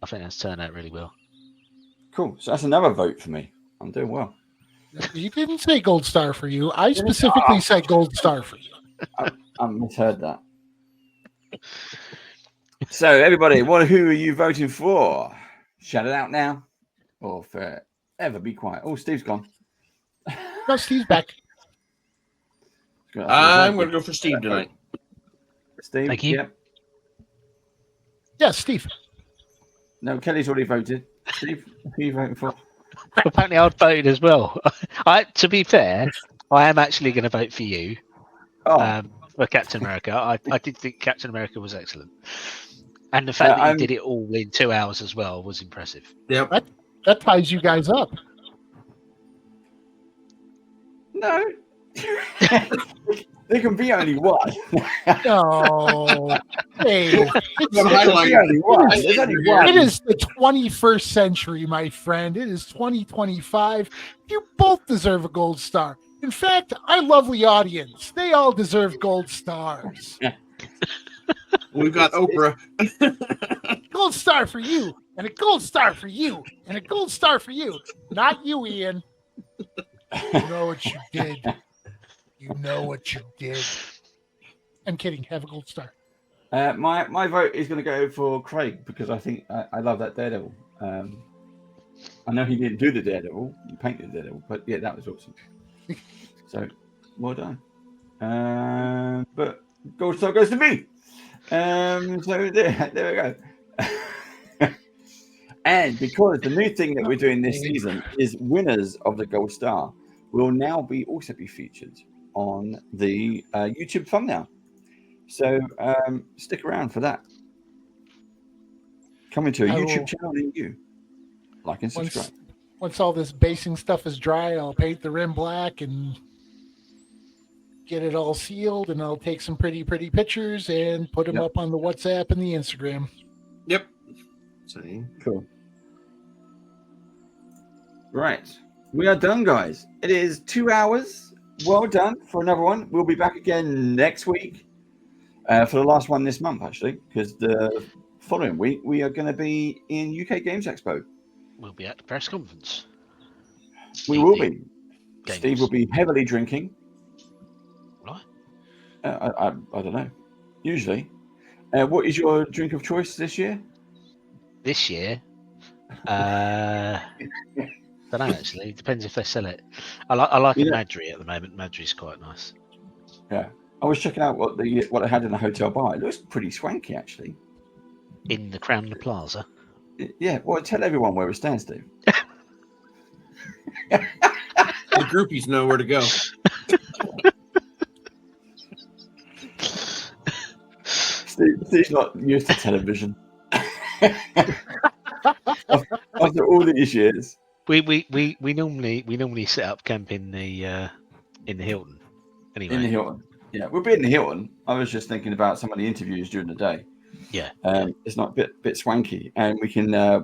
I think that's turned out really well. Cool. So that's another vote for me. I'm doing well. You didn't say gold star for you. I specifically said gold star for you. I misheard that. So everybody, who are you voting for? Shout it out now, or forever be quiet. Oh, Steve's gone. No, Steve's back. I'm going to go for Steve tonight. Steve, Thank you. Yep. Yeah, Steve. No, Kelly's already voted. Steve, who are you voting for? Apparently, I'd voted as well. To be fair, I am actually going to vote for you. For Captain America. I did think Captain America was excellent. And the fact that you did it all in 2 hours as well was impressive. Yep. That ties you guys up. No. There can be only one. No. Dave. It is the 21st century, my friend. It is 2025. You both deserve a gold star. In fact, our lovely audience, they all deserve gold stars. We've got Oprah. Gold star for you, and a gold star for you, and a gold star for you. Not you, Ian. You know what you did. You know what you did. I'm kidding. Have a gold star. My vote is going to go for Craig because I think I love that Daredevil. I know he didn't do the Daredevil, he painted the Daredevil, but yeah, that was awesome. So well done. But gold star goes to me. So there we go. And because the new thing that we're doing this season is winners of the gold star will now also be featured on the YouTube thumbnail. So stick around for that. Coming to a YouTube channel near you. Like and subscribe. Once all this basing stuff is dry, I'll paint the rim black and get it all sealed, and I'll take some pretty pictures and put them up on the WhatsApp and the Instagram. Yep. Same. Cool. Right. We are done, guys. It is 2 hours. Well done for another one. We'll be back again next week for the last one this month, actually, because the following week we are going to be in UK Games Expo. We'll be at the press conference. We will be. Steve will be heavily drinking. Right. I don't know. Usually. What is your drink of choice this year? This year? Don't know actually. It depends if they sell it. I like You a know- Madri at the moment. Madri's quite nice. Yeah, I was checking out what they had in the hotel bar. It looks pretty swanky, actually. In the Crown Plaza. Yeah, well, tell everyone where it stands, Steve. The groupies know where to go. Steve's not used to television. After all these years, We normally set up camp in the Hilton. Anyway, in the Hilton. Yeah, we'll be in the Hilton. I was just thinking about some of the interviews during the day. yeah. It's not a bit swanky, and we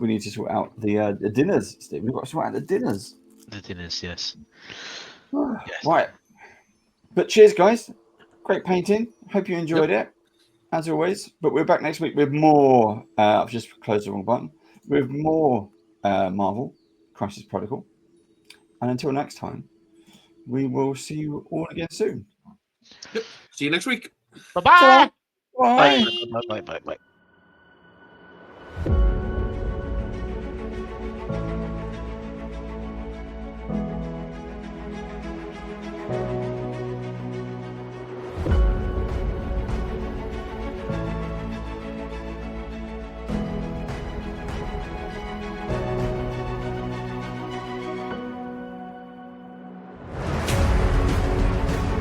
need to sort out the dinners, Steve. We've got to sort out the dinners. The dinners, yes. Yes. Right. But cheers, guys. Great painting. Hope you enjoyed it, as always. But we're back next week with more. I've just closed the wrong button. With more Marvel Crisis Protocol. And until next time, we will see you all again soon. See you next week. Bye-bye. Bye. Bye.